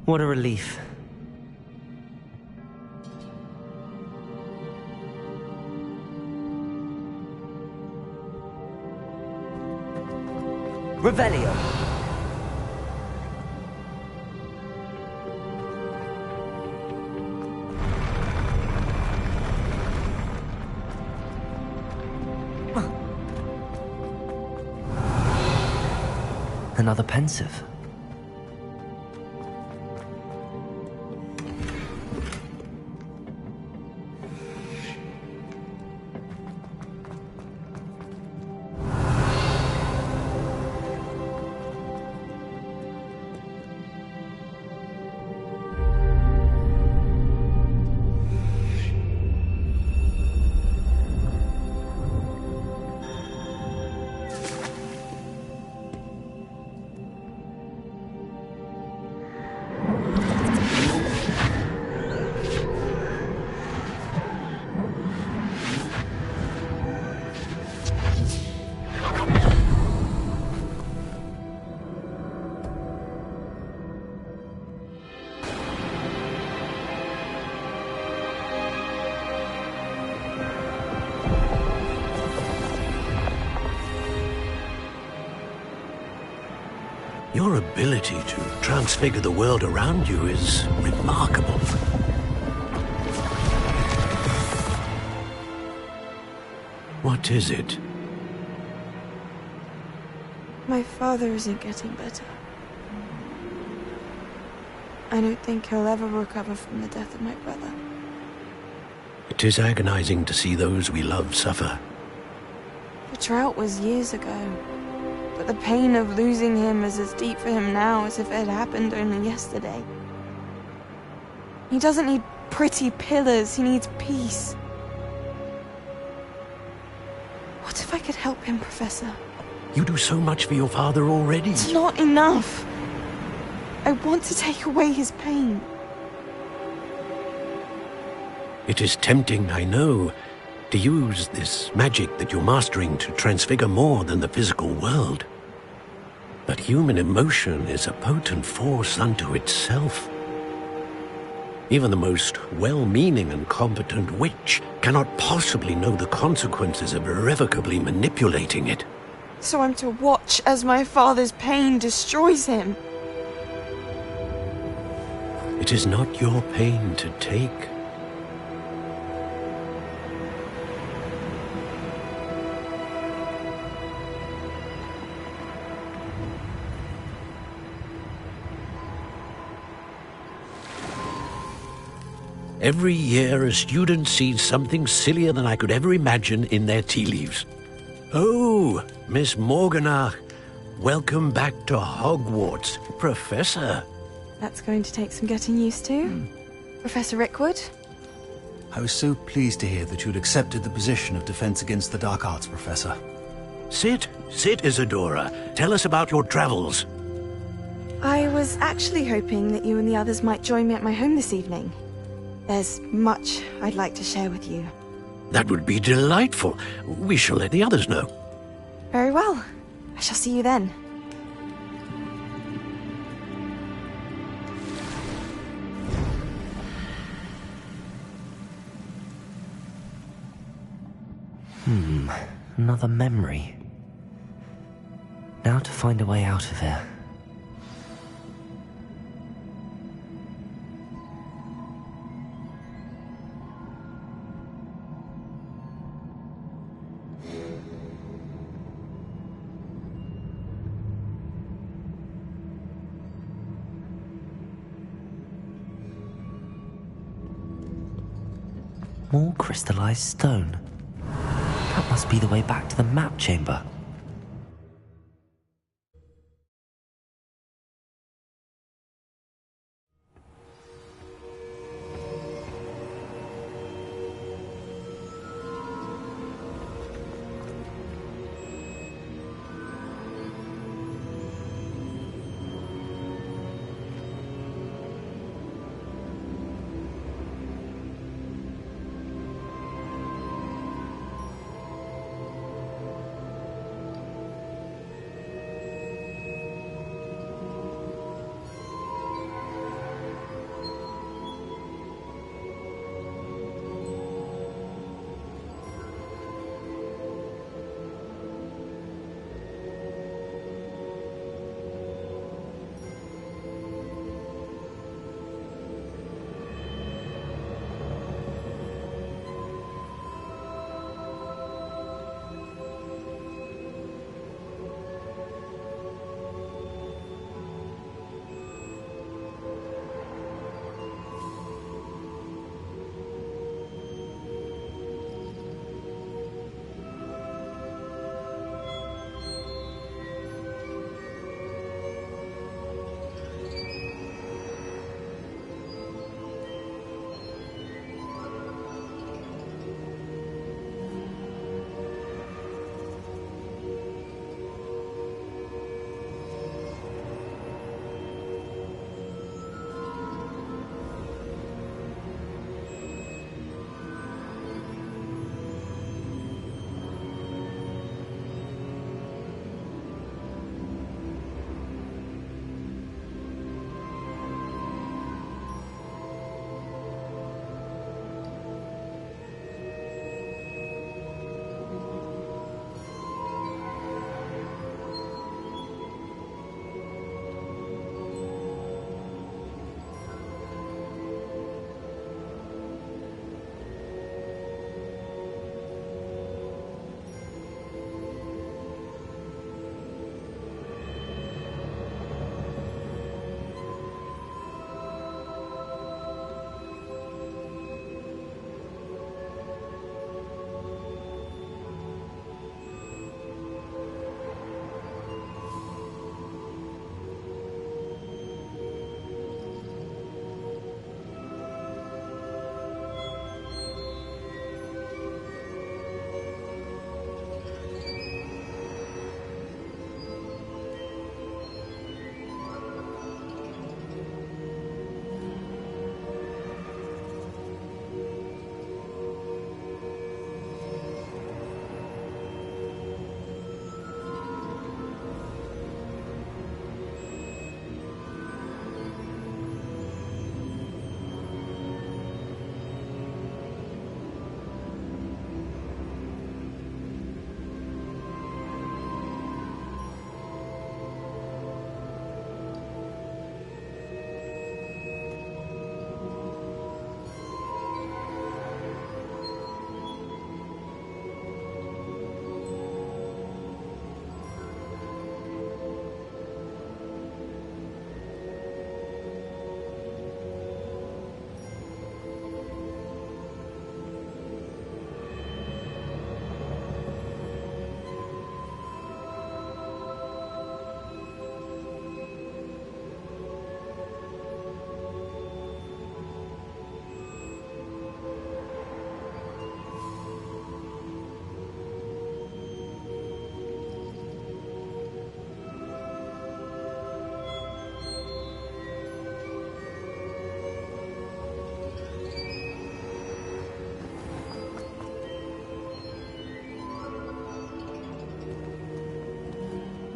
What a relief. Revelio. Another pensive. Your ability to transfigure the world around you is remarkable. What is it? My father isn't getting better. I don't think he'll ever recover from the death of my brother. It is agonizing to see those we love suffer. The drought was years ago, but the pain of losing him is as deep for him now as if it had happened only yesterday. He doesn't need pretty pillars, he needs peace. What if I could help him, Professor? You do so much for your father already. It's not enough. I want to take away his pain. It is tempting, I know, to use this magic that you're mastering to transfigure more than the physical world. But human emotion is a potent force unto itself. Even the most well-meaning and competent witch cannot possibly know the consequences of irrevocably manipulating it. So I'm to watch as my father's pain destroys him. It is not your pain to take. Every year, a student sees something sillier than I could ever imagine in their tea leaves. Oh, Miss Morganach, welcome back to Hogwarts, Professor. That's going to take some getting used to. Professor Rickwood? I was so pleased to hear that you'd accepted the position of Defense Against the Dark Arts, Professor. Sit, Isadora. Tell us about your travels. I was actually hoping that you and the others might join me at my home this evening. There's much I'd like to share with you. That would be delightful. We shall let the others know. Very well. I shall see you then. Another memory. Now to find a way out of here. More crystallized stone. That must be the way back to the map chamber.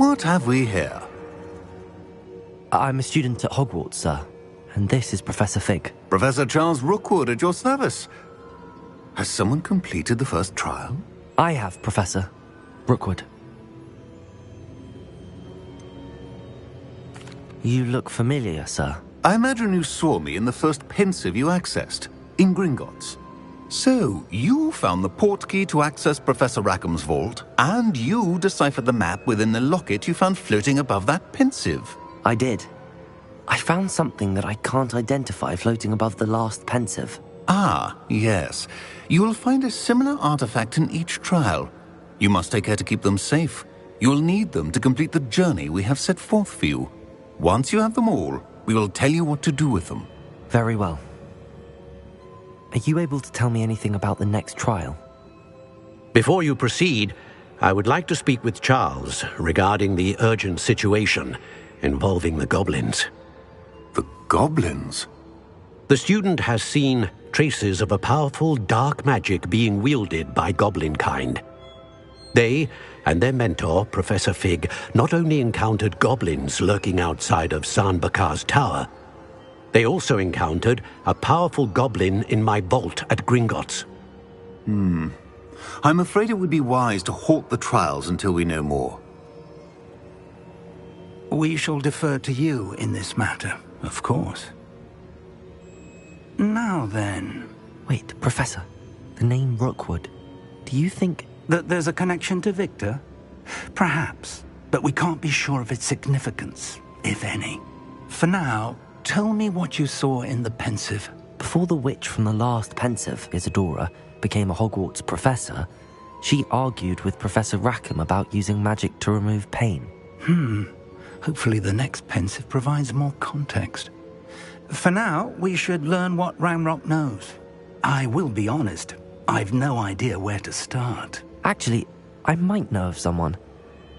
What have we here? I'm a student at Hogwarts, sir. And this is Professor Fig. Professor Charles Rookwood at your service. Has someone completed the first trial? I have, Professor Rookwood. You look familiar, sir. I imagine you saw me in the first pensive you accessed, in Gringotts. So, you found the portkey to access Professor Rackham's vault, and you deciphered the map within the locket you found floating above that pensive. I did. I found something that I can't identify floating above the last pensive. Ah, yes. You will find a similar artifact in each trial. You must take care to keep them safe. You will need them to complete the journey we have set forth for you. Once you have them all, we will tell you what to do with them. Very well. Are you able to tell me anything about the next trial? Before you proceed, I would like to speak with Charles regarding the urgent situation involving the goblins. The goblins? The student has seen traces of a powerful dark magic being wielded by goblin kind. They and their mentor, Professor Fig, not only encountered goblins lurking outside of Sanbakar's tower, they also encountered a powerful goblin in my vault at Gringotts. I'm afraid it would be wise to halt the trials until we know more. We shall defer to you in this matter, of course. Now then... Wait, Professor. The name Rookwood. Do you think... that there's a connection to Victor? Perhaps, but we can't be sure of its significance, if any. For now, tell me what you saw in the pensive. Before the witch from the last pensive, Isadora, became a Hogwarts professor, she argued with Professor Rackham about using magic to remove pain. Hopefully the next pensive provides more context. For now, we should learn what Ranrock knows. I will be honest, I've no idea where to start. Actually, I might know of someone.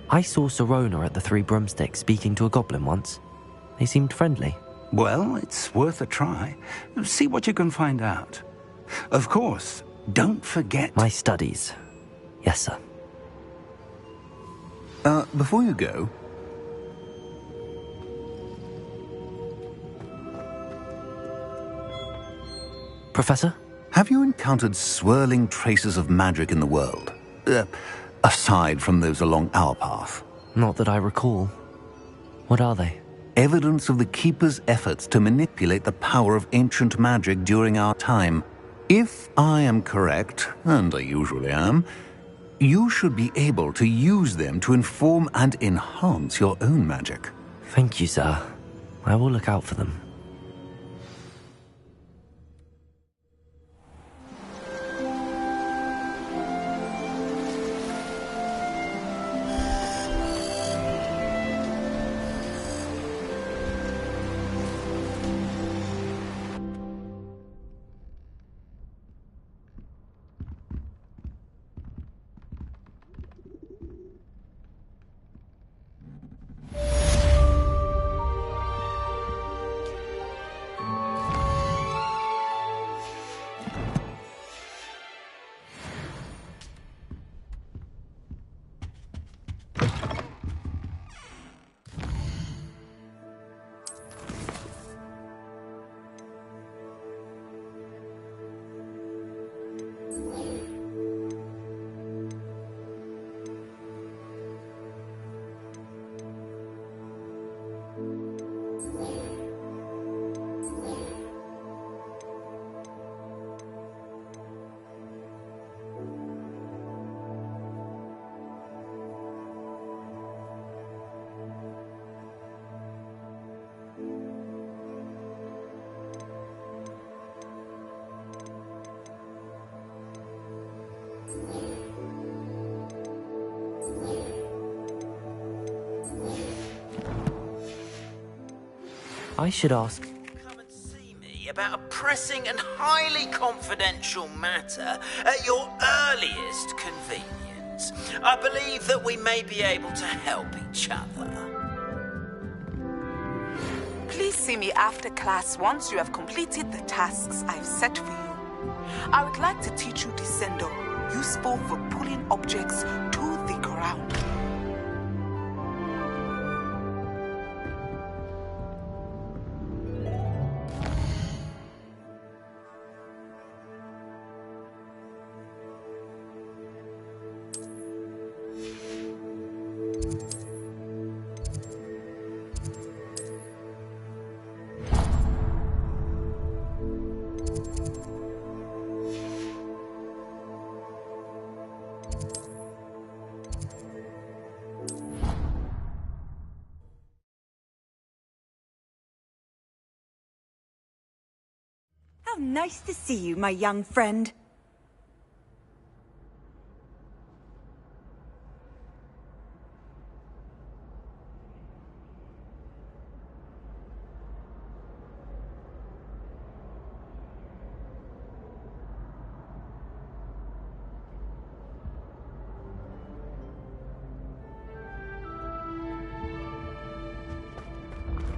I saw Sirona at the Three Broomsticks speaking to a goblin once. They seemed friendly. Well, it's worth a try. See what you can find out. Of course, don't forget... My studies. Yes, sir. Before you go... Professor? Have you encountered swirling traces of magic in the world? Aside from those along our path? Not that I recall. What are they? Evidence of the Keeper's efforts to manipulate the power of ancient magic during our time. If I am correct, and I usually am, you should be able to use them to inform and enhance your own magic. Thank you, sir. I will look out for them. I should ask... Come and see me about a pressing and highly confidential matter at your earliest convenience. I believe that we may be able to help each other. Please see me after class once you have completed the tasks I've set for you. I would like to teach you Descendo, useful for pulling objects to the ground. How nice to see you, my young friend.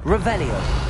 Revelio.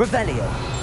Revelio.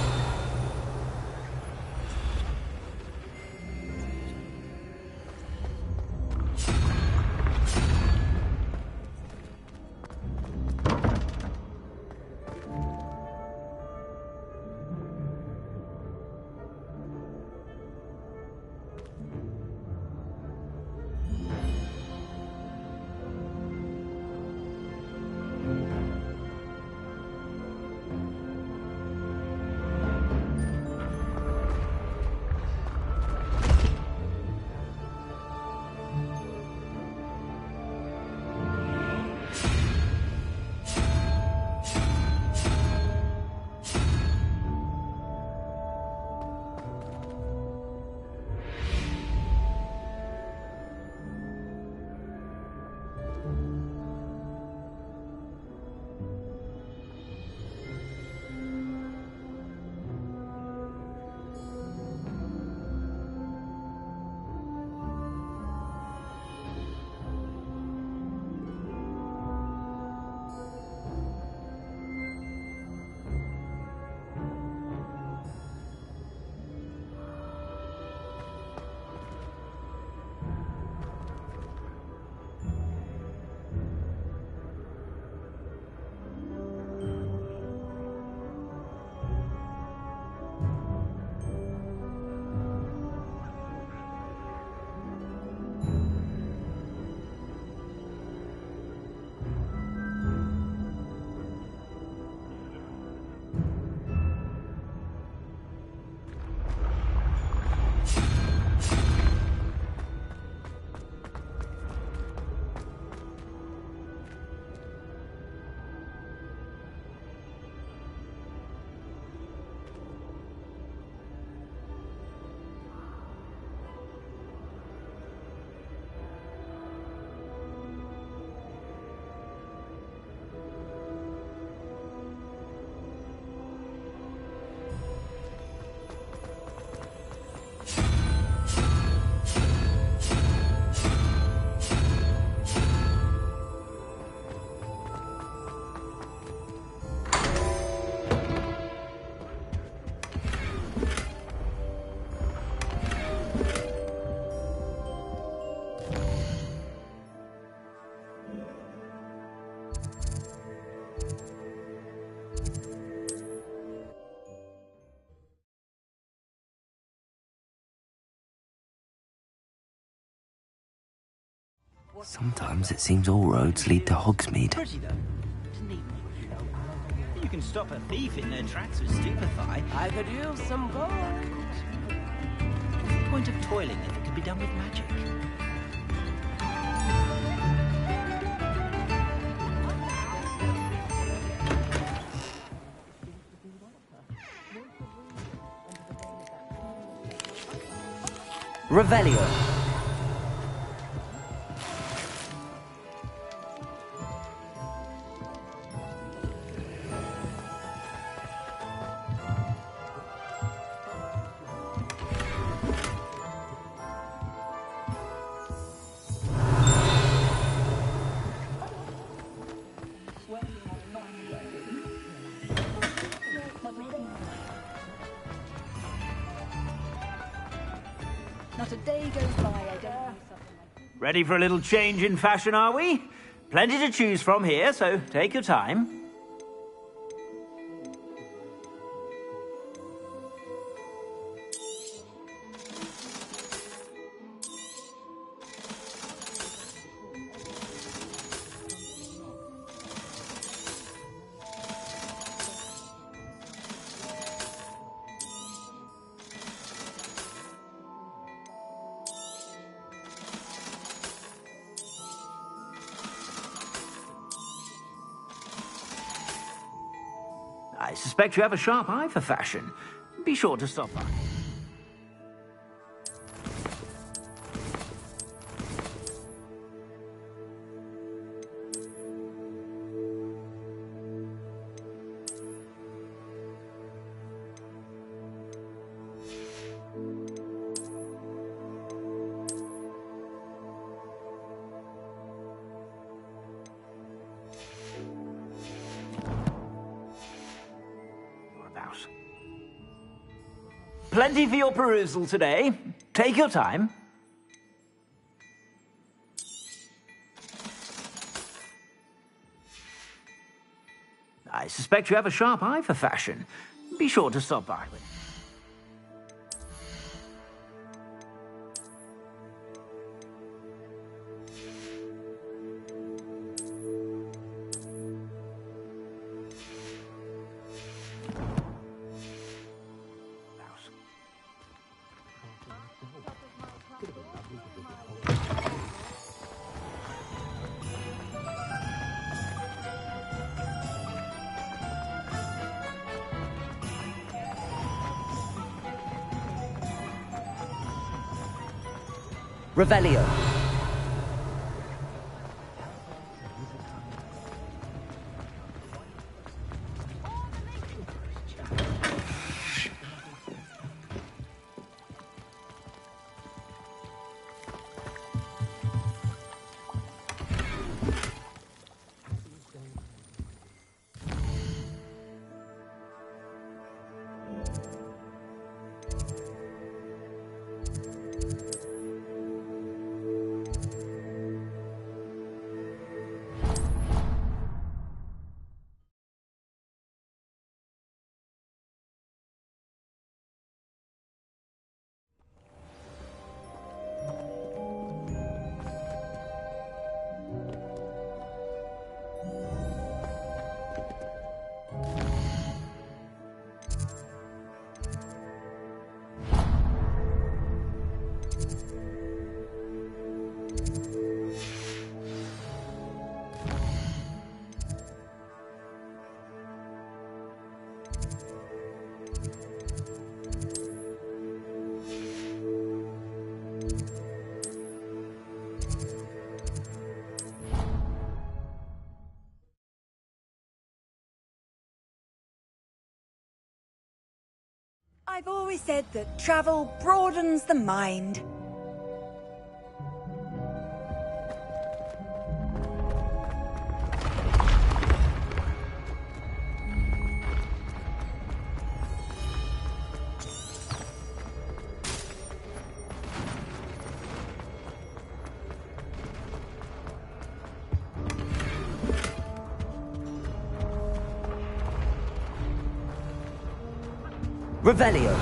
Sometimes it seems all roads lead to Hogsmeade. You can stop a thief in their tracks with stupefy. I could use some gold. What's the point of toiling if it can be done with magic? Revelio. Not a day goes by I don't have something like... Ready for a little change in fashion, are we? Plenty to choose from here, so take your time. I suspect you have a sharp eye for fashion. Be sure to stop by. Plenty for your perusal today. Take your time. I suspect you have a sharp eye for fashion. Be sure to stop by with. Revelio. I've always said that travel broadens the mind. Revelio.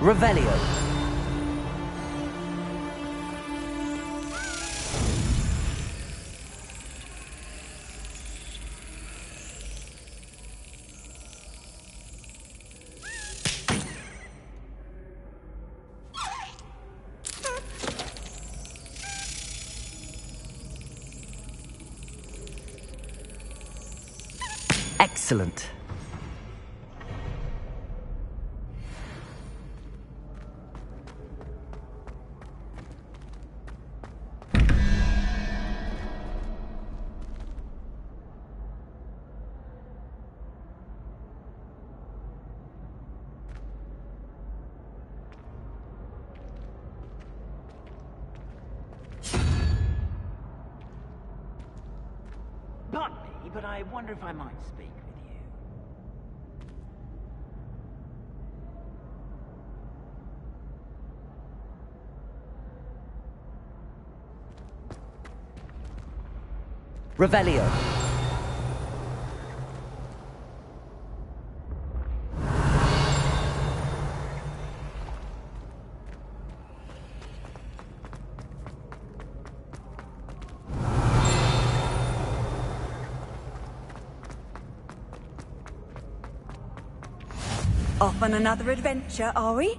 Revelio. Excellent. Pardon me, but I wonder if I might speak with you. Revelio. Off on another adventure, are we?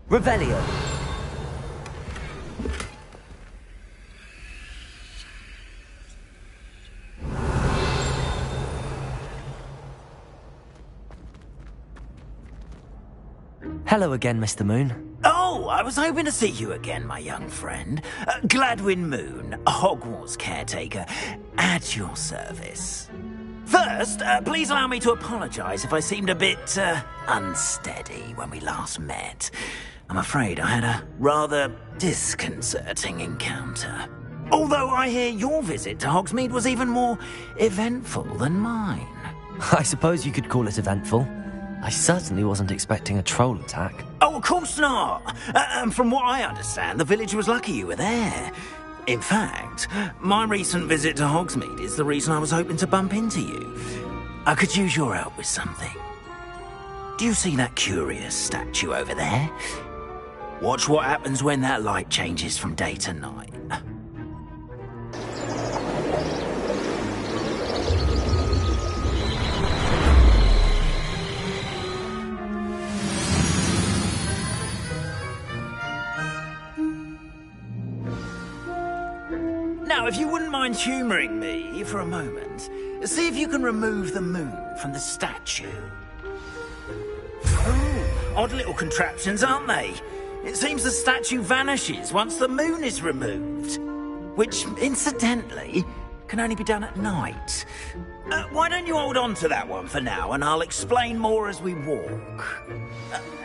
Revelio. Hello again, Mr. Moon. Oh, I was hoping to see you again, my young friend. Gladwin Moon, Hogwarts caretaker, at your service. First, please allow me to apologise if I seemed a bit unsteady when we last met. I'm afraid I had a rather disconcerting encounter. Although I hear your visit to Hogsmeade was even more eventful than mine. I suppose you could call it eventful. I certainly wasn't expecting a troll attack. Oh, of course not. From what I understand, the village was lucky you were there. In fact, my recent visit to Hogsmeade is the reason I was hoping to bump into you. I could use your help with something. Do you see that curious statue over there? Watch what happens when that light changes from day to night. Now, if you wouldn't mind humouring me for a moment, see if you can remove the moon from the statue. Oh, odd little contraptions, aren't they? It seems the statue vanishes once the moon is removed. Which, incidentally, can only be done at night. Why don't you hold on to that one for now, and I'll explain more as we walk.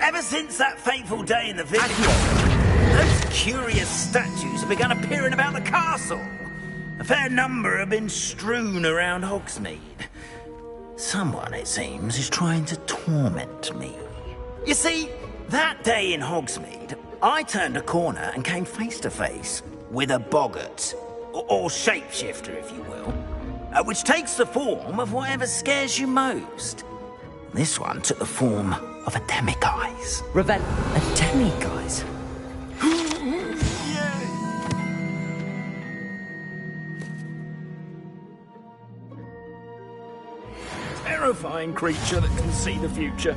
Ever since that fateful day in the village, those curious statues have begun appearing about the castle. A fair number have been strewn around Hogsmeade. Someone, it seems, is trying to torment me. You see, that day in Hogsmeade, I turned a corner and came face to face with a boggart, or shapeshifter, if you will, which takes the form of whatever scares you most. This one took the form of a demiguise. A demiguise? Terrifying creature that can see the future.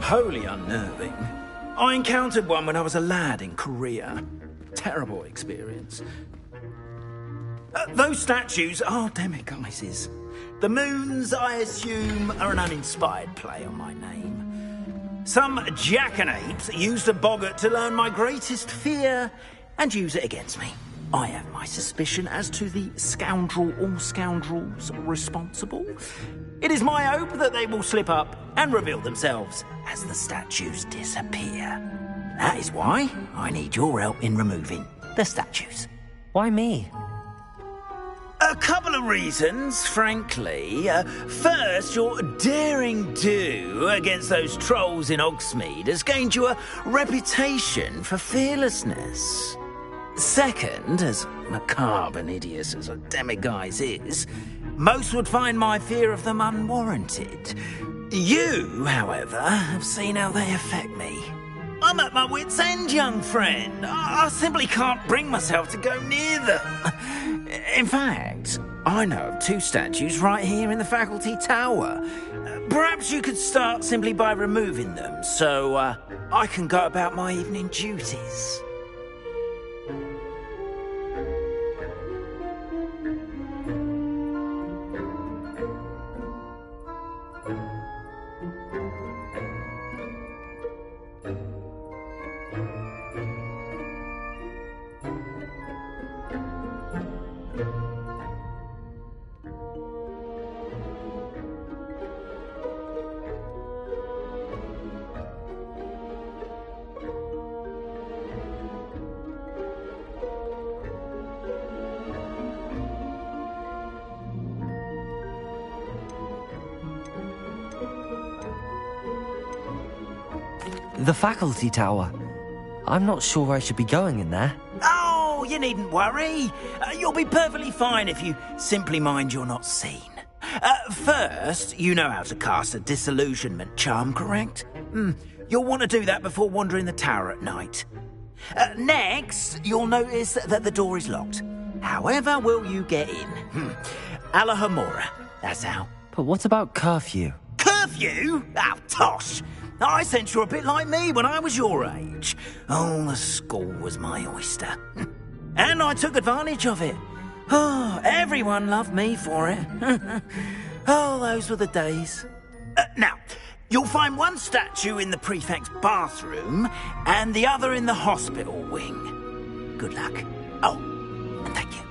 Wholly unnerving. I encountered one when I was a lad in Korea. Terrible experience. Those statues are demiguises. The moons, I assume, are an uninspired play on my name. Some jackanapes used a boggart to learn my greatest fear and use it against me. I have my suspicion as to the scoundrel or scoundrels responsible. It is my hope that they will slip up and reveal themselves as the statues disappear. That is why I need your help in removing the statues. Why me? A couple of reasons, frankly. First, your daring do against those trolls in Hogsmeade has gained you a reputation for fearlessness. Second, as macabre and hideous as a demiguise is, most would find my fear of them unwarranted. You, however, have seen how they affect me. I'm at my wit's end, young friend. I simply can't bring myself to go near them. In fact, I know of two statues right here in the faculty tower. Perhaps you could start simply by removing them, so I can go about my evening duties. The faculty tower. I'm not sure I should be going in there. Oh, you needn't worry. You'll be perfectly fine if you simply mind you're not seen. First, you know how to cast a disillusionment charm, correct? You'll want to do that before wandering the tower at night. Next, you'll notice that the door is locked. However will you get in? Alahomora, that's how. But what about curfew? Curfew? Oh, tosh! I sense you're a bit like me when I was your age. Oh, the school was my oyster. And I took advantage of it. Oh, everyone loved me for it. Oh, those were the days. Now, you'll find one statue in the prefect's bathroom and the other in the hospital wing. Good luck. Oh, and thank you.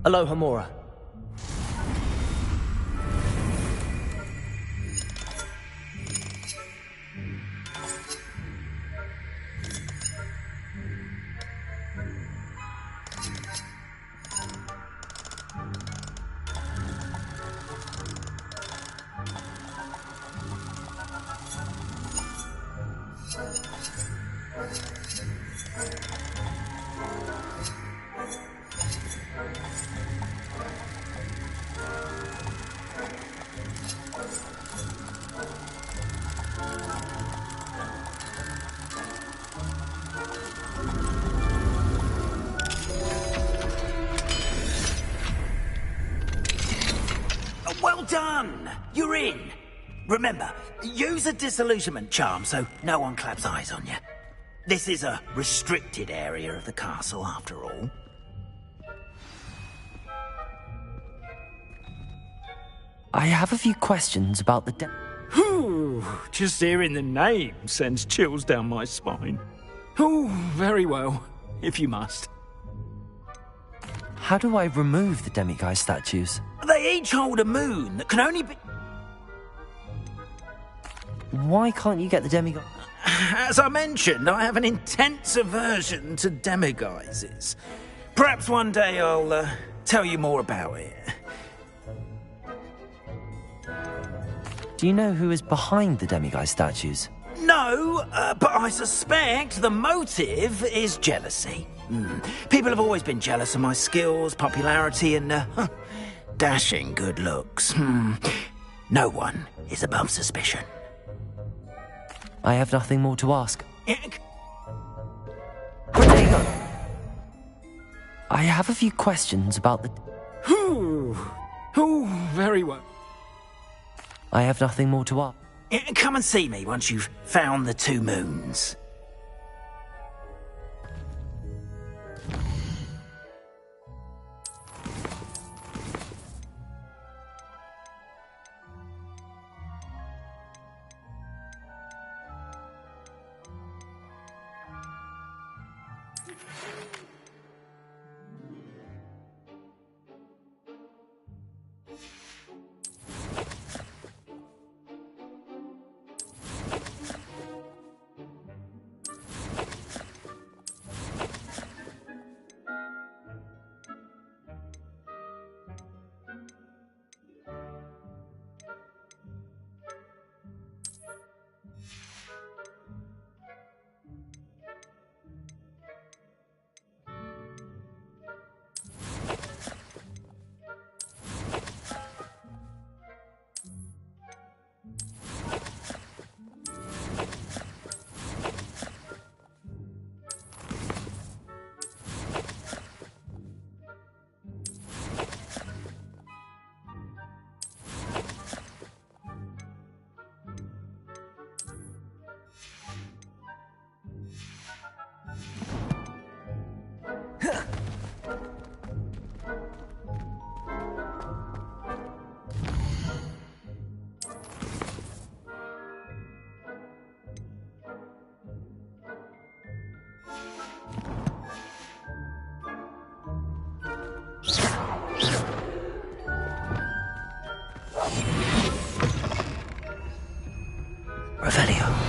Alohomora. Well done! You're in. Remember, use a disillusionment charm so no one claps eyes on you. This is a restricted area of the castle, after all. I have a few questions about the Ooh, just hearing the name sends chills down my spine. Oh, very well, if you must. How do I remove the demiguise statues? They each hold a moon that can only be... Why can't you get the demiguise? As I mentioned, I have an intense aversion to demiguises. Perhaps one day I'll tell you more about it. Do you know who is behind the demiguise statues? No, but I suspect the motive is jealousy. People have always been jealous of my skills, popularity, and dashing good looks. No one is above suspicion. I have nothing more to ask. I have a few questions about the... Oh, very well. I have nothing more to ask. Come and see me once you've found the two moons. Revelio. Revelio.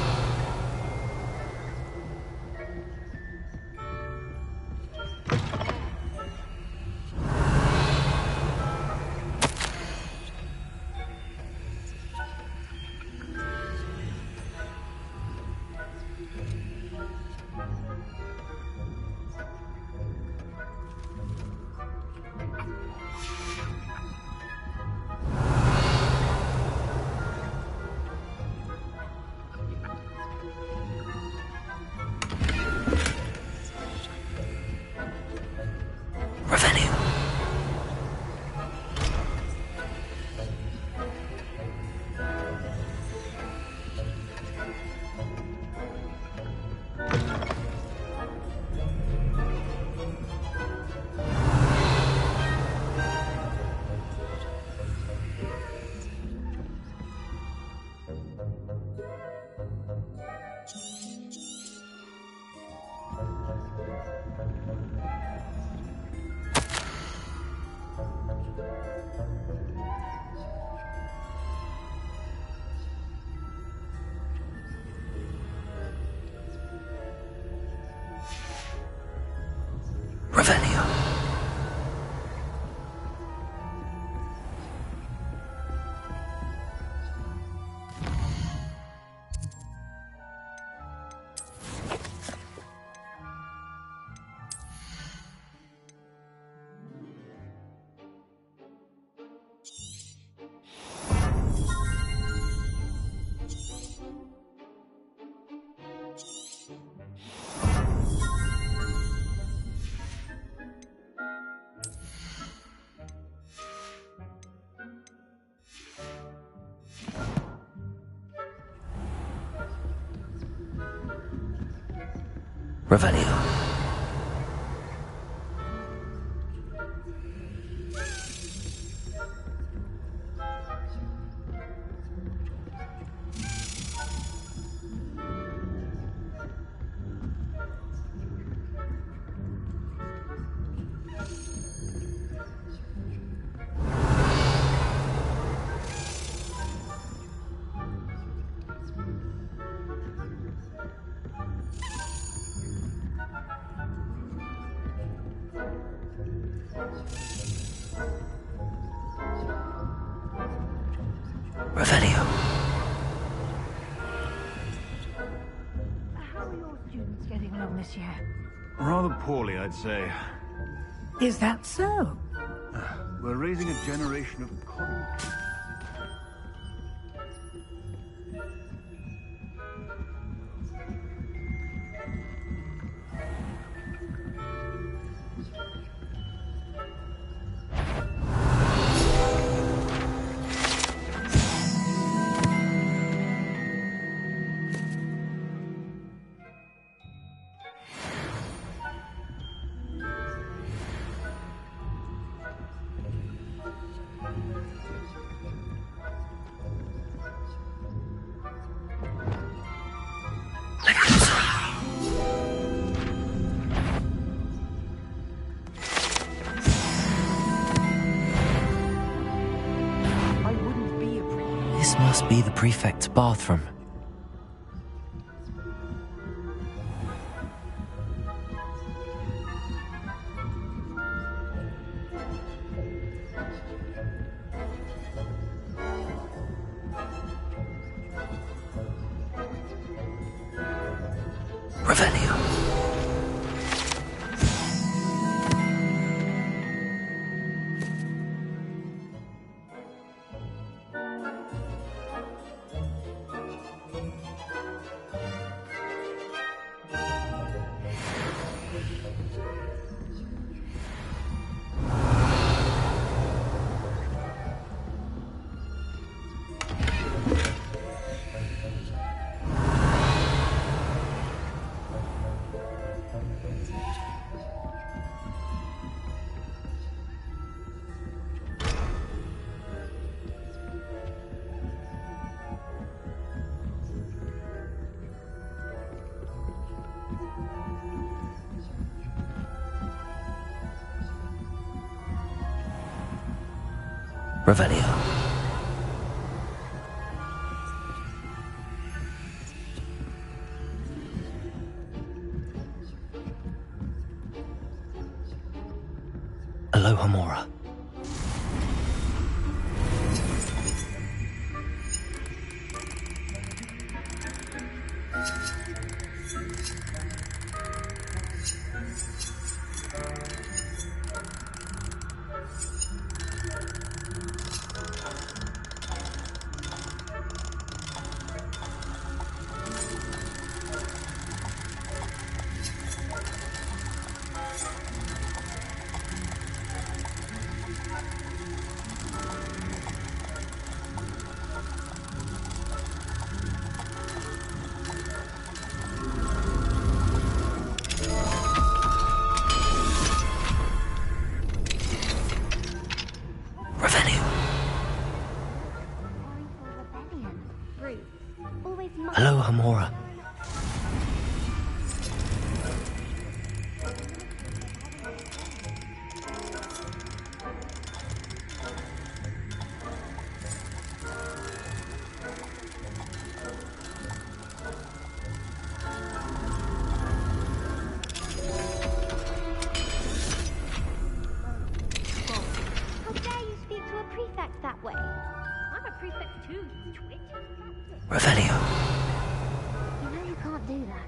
Revelio. Revelio. How are your students getting along this year? Rather poorly, I'd say. Is that so? We're raising a generation of convicts. This must be the prefect's bathroom. Revelio. Revelio. Alohomora. Alohomora. How dare you speak to a prefect that way? I'm a prefect too, twit. Revelio. You know you can't do that.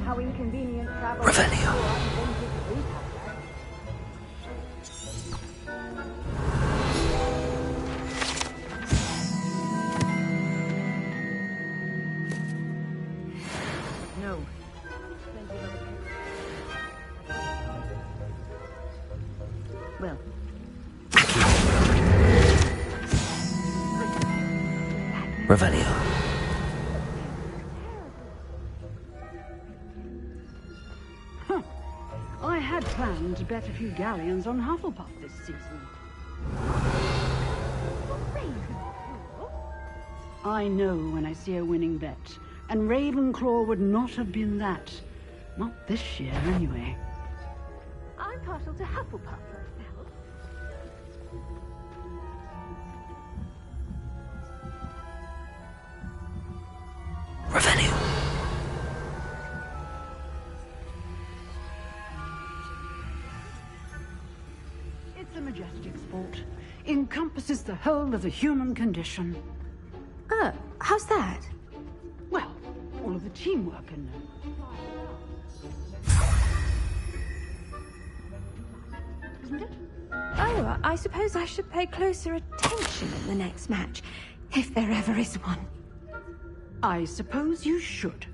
How inconvenient travel. Revelio. No. Well. Revelio. I had planned to bet a few galleons on Hufflepuff this season. I know when I see a winning bet, and Ravenclaw would not have been that. Not this year, anyway. I'm partial to Hufflepuff myself. Revelio. It's a majestic sport. Encompasses the whole of the human condition. Oh, how's that? Well, all of the teamwork in there. Isn't it? Oh, I suppose I should pay closer attention in the next match, if there ever is one. I suppose you should.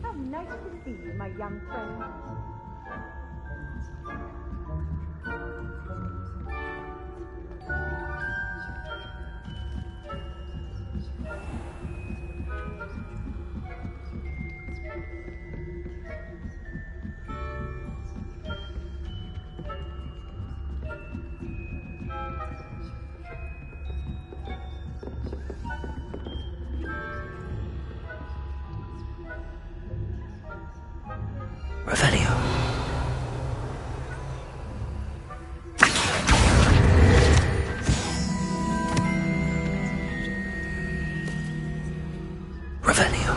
How nice to see you, my young friend. Revelio. Revelio.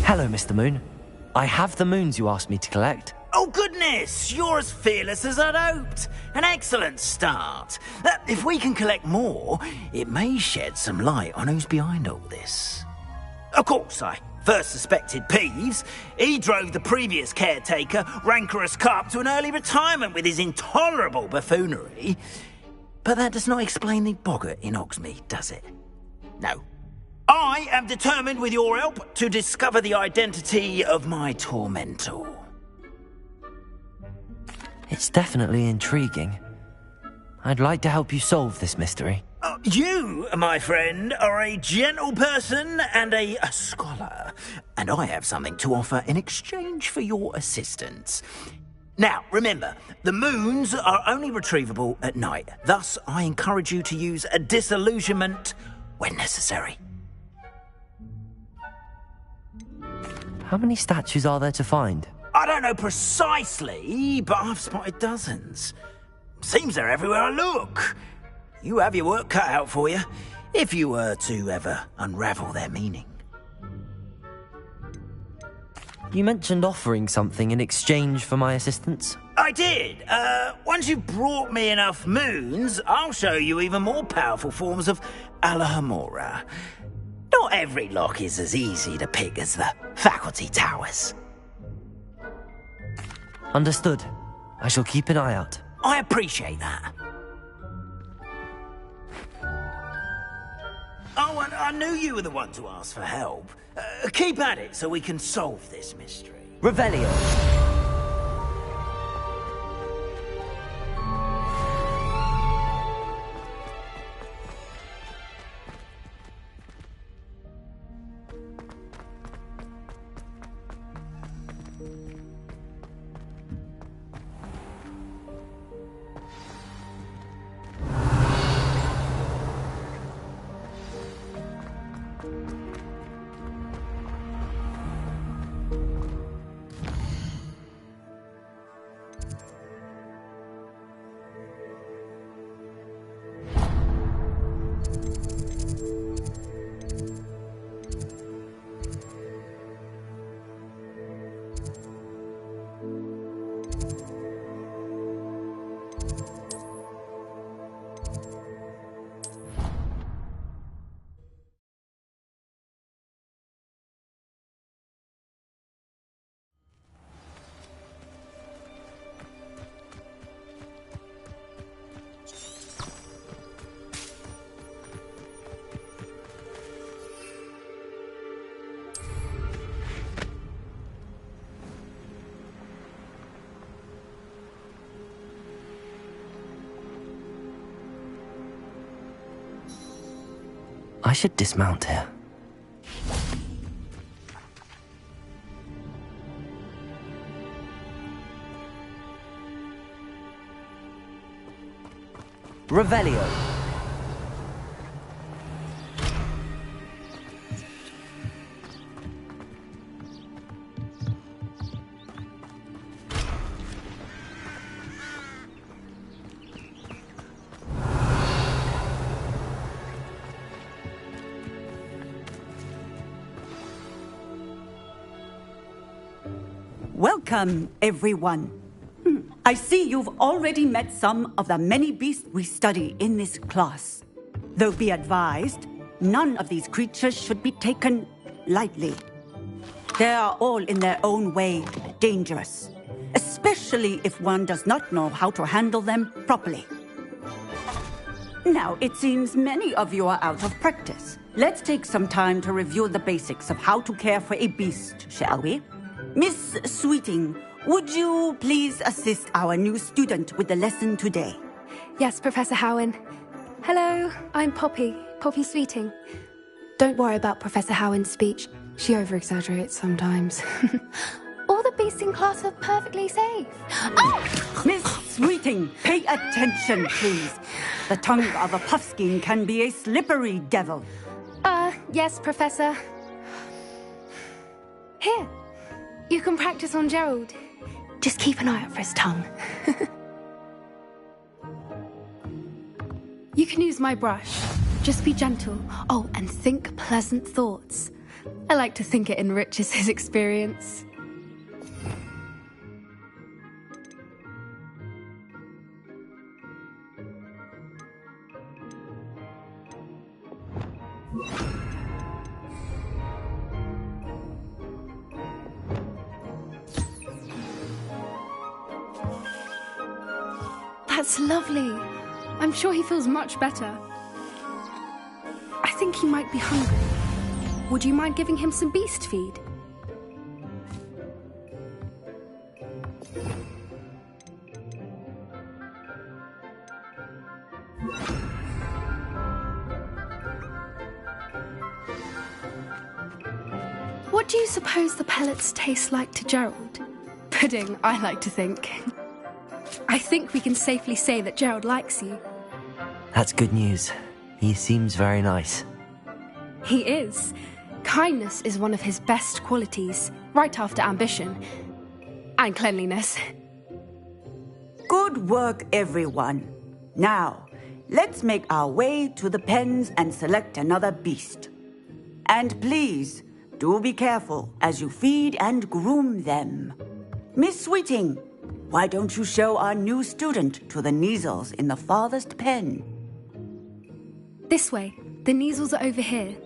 Hello, Mr. Moon. I have the moons you asked me to collect. Oh, goodness! You're as fearless as I'd hoped. An excellent start. If we can collect more, it may shed some light on who's behind all this. Of course, I first suspected Peeves. He drove the previous caretaker, Rancorous Carp, to an early retirement with his intolerable buffoonery. But that does not explain the boggart in Hogsmeade, does it? No. I am determined, with your help, to discover the identity of my tormentor. It's definitely intriguing. I'd like to help you solve this mystery. You, my friend, are a gentle person and a scholar, and I have something to offer in exchange for your assistance. Now, remember, the moons are only retrievable at night. Thus, I encourage you to use a disillusionment when necessary. How many statues are there to find? I don't know precisely, but I've spotted dozens. Seems they're everywhere I look. You have your work cut out for you, if you were to ever unravel their meaning. You mentioned offering something in exchange for my assistance? I did. Once you've brought me enough moons, I'll show you even more powerful forms of Alohomora. Not every lock is as easy to pick as the faculty towers. Understood. I shall keep an eye out. I appreciate that. Oh, and I knew you were the one to ask for help. Keep at it so we can solve this mystery. Revelio. I should dismount here. Revelio. Welcome, everyone. I see you've already met some of the many beasts we study in this class. Though be advised, none of these creatures should be taken lightly. They are all in their own way dangerous, especially if one does not know how to handle them properly. Now, it seems many of you are out of practice. Let's take some time to review the basics of how to care for a beast, shall we? Miss Sweeting, would you please assist our new student with the lesson today? Yes, Professor Howen. Hello, I'm Poppy Sweeting. Don't worry about Professor Howen's speech. She over-exaggerates sometimes. All the beasts in class are perfectly safe. Oh! Miss Sweeting, pay attention, please. The tongue of a puffskein can be a slippery devil. Yes, Professor. Here, you can practice on Gerald. Just keep an eye out for his tongue. You can use my brush. Just be gentle. Oh, and think pleasant thoughts. I like to think it enriches his experience. That's lovely. I'm sure he feels much better. I think he might be hungry. Would you mind giving him some beast feed? What do you suppose the pellets taste like to Gerald? Pudding, I like to think. I think we can safely say that Gerald likes you. That's good news. He seems very nice. He is. Kindness is one of his best qualities, right after ambition. And cleanliness. Good work, everyone. Now, let's make our way to the pens and select another beast. And please, do be careful as you feed and groom them. Miss Sweeting, why don't you show our new student to the Neasels in the farthest pen? This way. The Neasels are over here.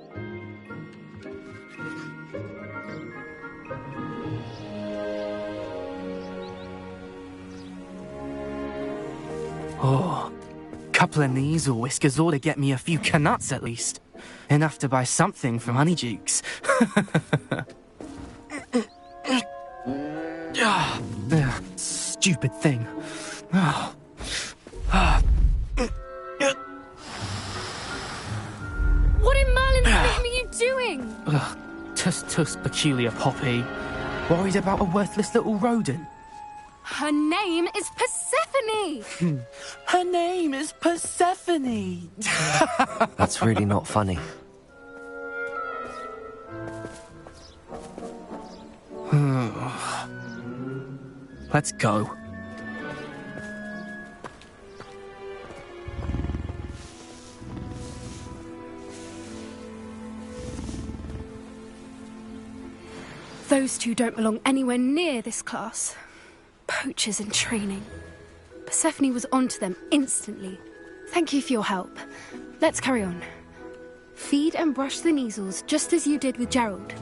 Oh, couple of Neasel whiskers ought to get me a few canuts at least. Enough to buy something from Honeydukes. Stupid thing. What in Merlin's name are you doing? Tuss peculiar Poppy. Worried about a worthless little rodent. Her name is Persephone! Her name is Persephone! That's really not funny. Let's go. Those two don't belong anywhere near this class. Poachers in training. Persephone was onto them instantly. Thank you for your help. Let's carry on. Feed and brush the Neasels just as you did with Gerald.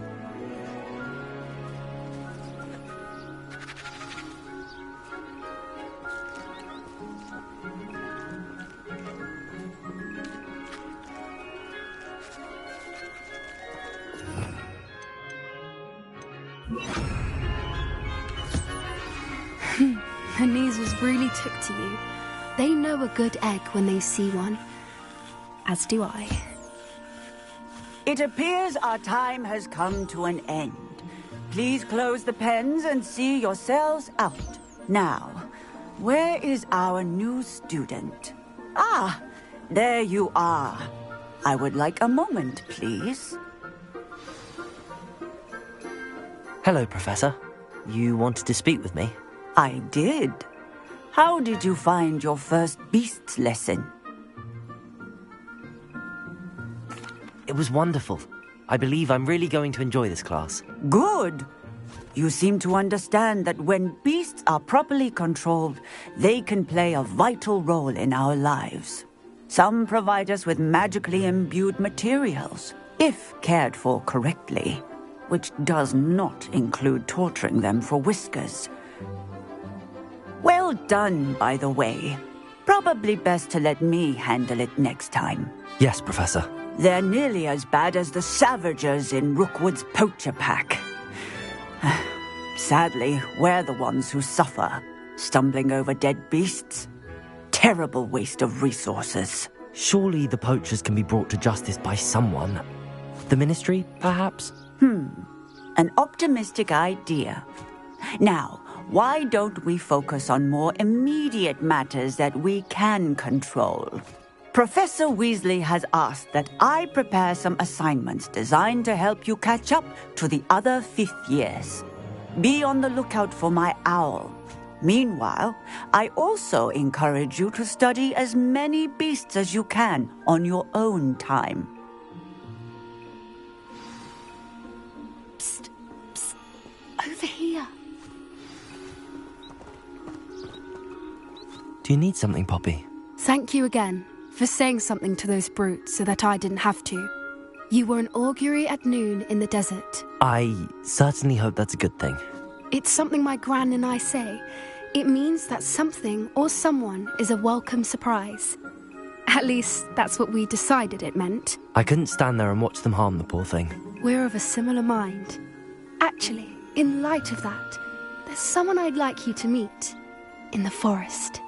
The Neasels really took to you. They know a good egg when they see one. As do I. It appears our time has come to an end. Please close the pens and see yourselves out. Now, where is our new student? Ah, there you are. I would like a moment, please. Hello, Professor. You wanted to speak with me? I did. How did you find your first beasts lesson? It was wonderful. I believe I'm really going to enjoy this class. Good. You seem to understand that when beasts are properly controlled, they can play a vital role in our lives. Some provide us with magically imbued materials. if cared for correctly, which does not include torturing them for whiskers. Well done, by the way. Probably best to let me handle it next time. Yes, Professor. They're nearly as bad as the Savagers in Rookwood's poacher pack. Sadly, we're the ones who suffer, stumbling over dead beasts. Terrible waste of resources. Surely the poachers can be brought to justice by someone. The Ministry, perhaps? An optimistic idea. Now, why don't we focus on more immediate matters that we can control? Professor Weasley has asked that I prepare some assignments designed to help you catch up to the other 5th years. Be on the lookout for my owl. Meanwhile, I also encourage you to study as many beasts as you can on your own time. Psst, psst, over here. Do you need something, Poppy? Thank you again for saying something to those brutes so that I didn't have to. You were an augury at noon in the desert. I certainly hope that's a good thing. It's something my gran and I say. It means that something or someone is a welcome surprise. At least, that's what we decided it meant. I couldn't stand there and watch them harm the poor thing. We're of a similar mind. Actually, in light of that, there's someone I'd like you to meet. In the forest.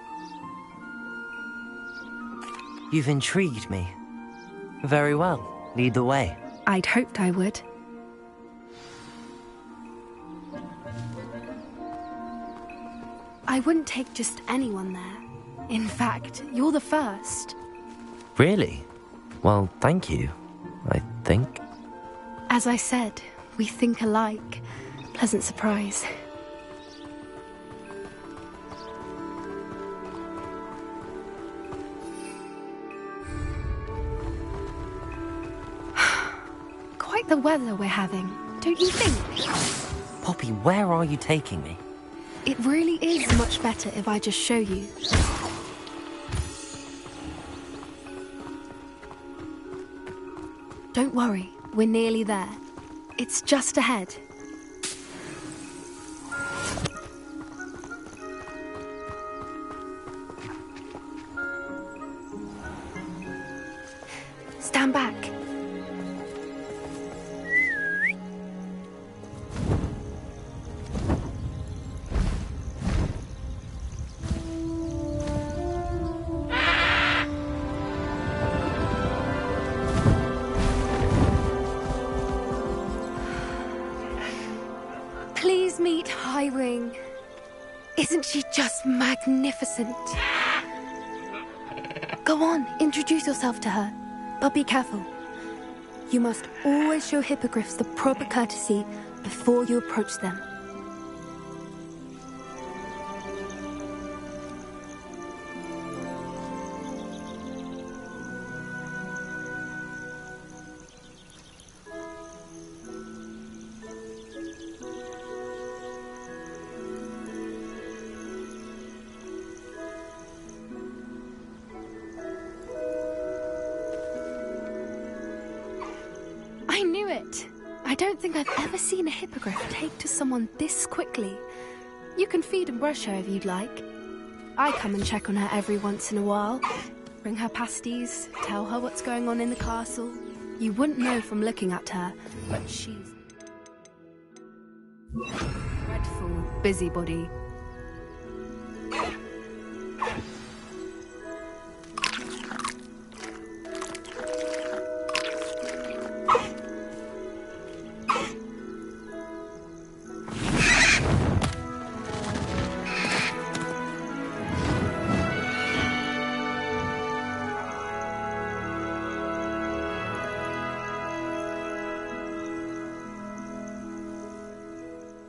You've intrigued me. Very well. Lead the way. I'd hoped I would. I wouldn't take just anyone there. In fact, you're the first. Really? Well, thank you, I think. As I said, we think alike. Pleasant surprise. Quite the weather we're having, don't you think? Poppy, where are you taking me? It really is much better if I just show you. Don't worry, we're nearly there. It's just ahead. Stand back. Please meet Highwing. Isn't she just magnificent? Go on, introduce yourself to her. But be careful. You must always show hippogriffs the proper courtesy before you approach them. I knew it! I don't think I've ever seen a hippogriff take to someone this quickly. You can feed and brush her if you'd like. I come and check on her every once in a while. Bring her pasties, tell her what's going on in the castle. You wouldn't know from looking at her, but she's... dreadful busybody.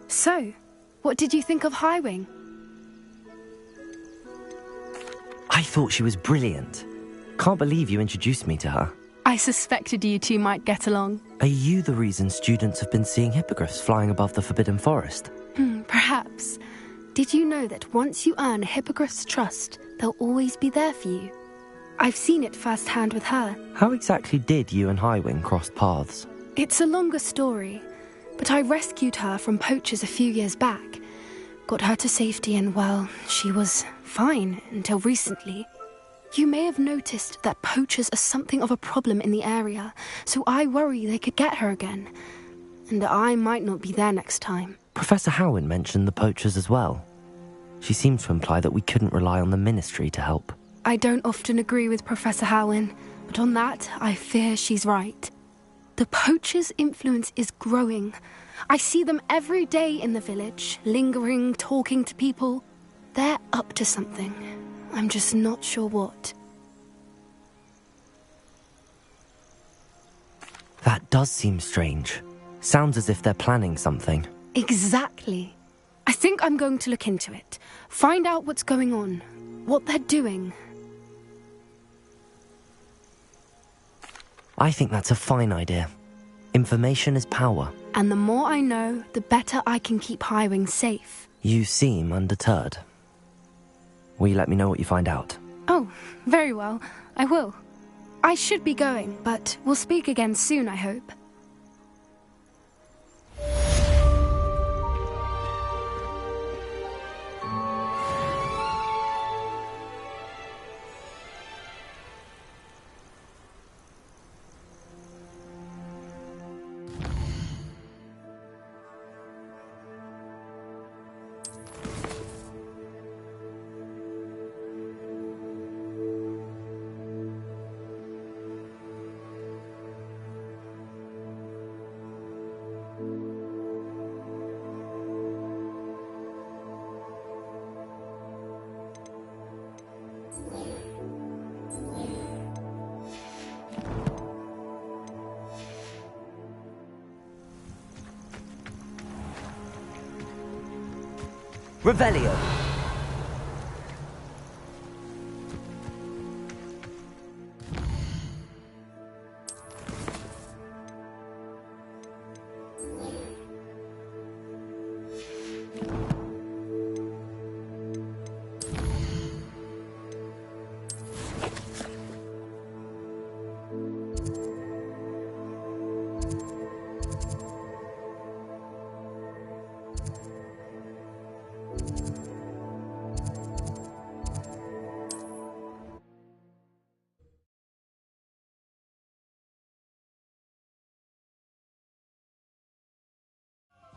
So, what did you think of Highwing? I thought she was brilliant. Can't believe you introduced me to her. I suspected you two might get along. Are you the reason students have been seeing hippogriffs flying above the Forbidden Forest? Perhaps. Did you know that once you earn a hippogriff's trust, they'll always be there for you? I've seen it firsthand with her. How exactly did you and Highwing cross paths? It's a longer story, but I rescued her from poachers a few years back. Got her to safety and, well, she was fine until recently. You may have noticed that poachers are something of a problem in the area, so I worry they could get her again. And I might not be there next time. Professor Howin mentioned the poachers as well. She seemed to imply that we couldn't rely on the Ministry to help. I don't often agree with Professor Howin, but on that, I fear she's right. The poachers' influence is growing. I see them every day in the village, lingering, talking to people. They're up to something. I'm just not sure what. That does seem strange. Sounds as if they're planning something. Exactly. I think I'm going to look into it. Find out what's going on, what they're doing. I think that's a fine idea. Information is power. And the more I know, the better I can keep Highwing safe. You seem undeterred. Will you let me know what you find out? Oh, very well. I will. I should be going, but we'll speak again soon, I hope. Revelio.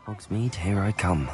Hogsmeade, here I come.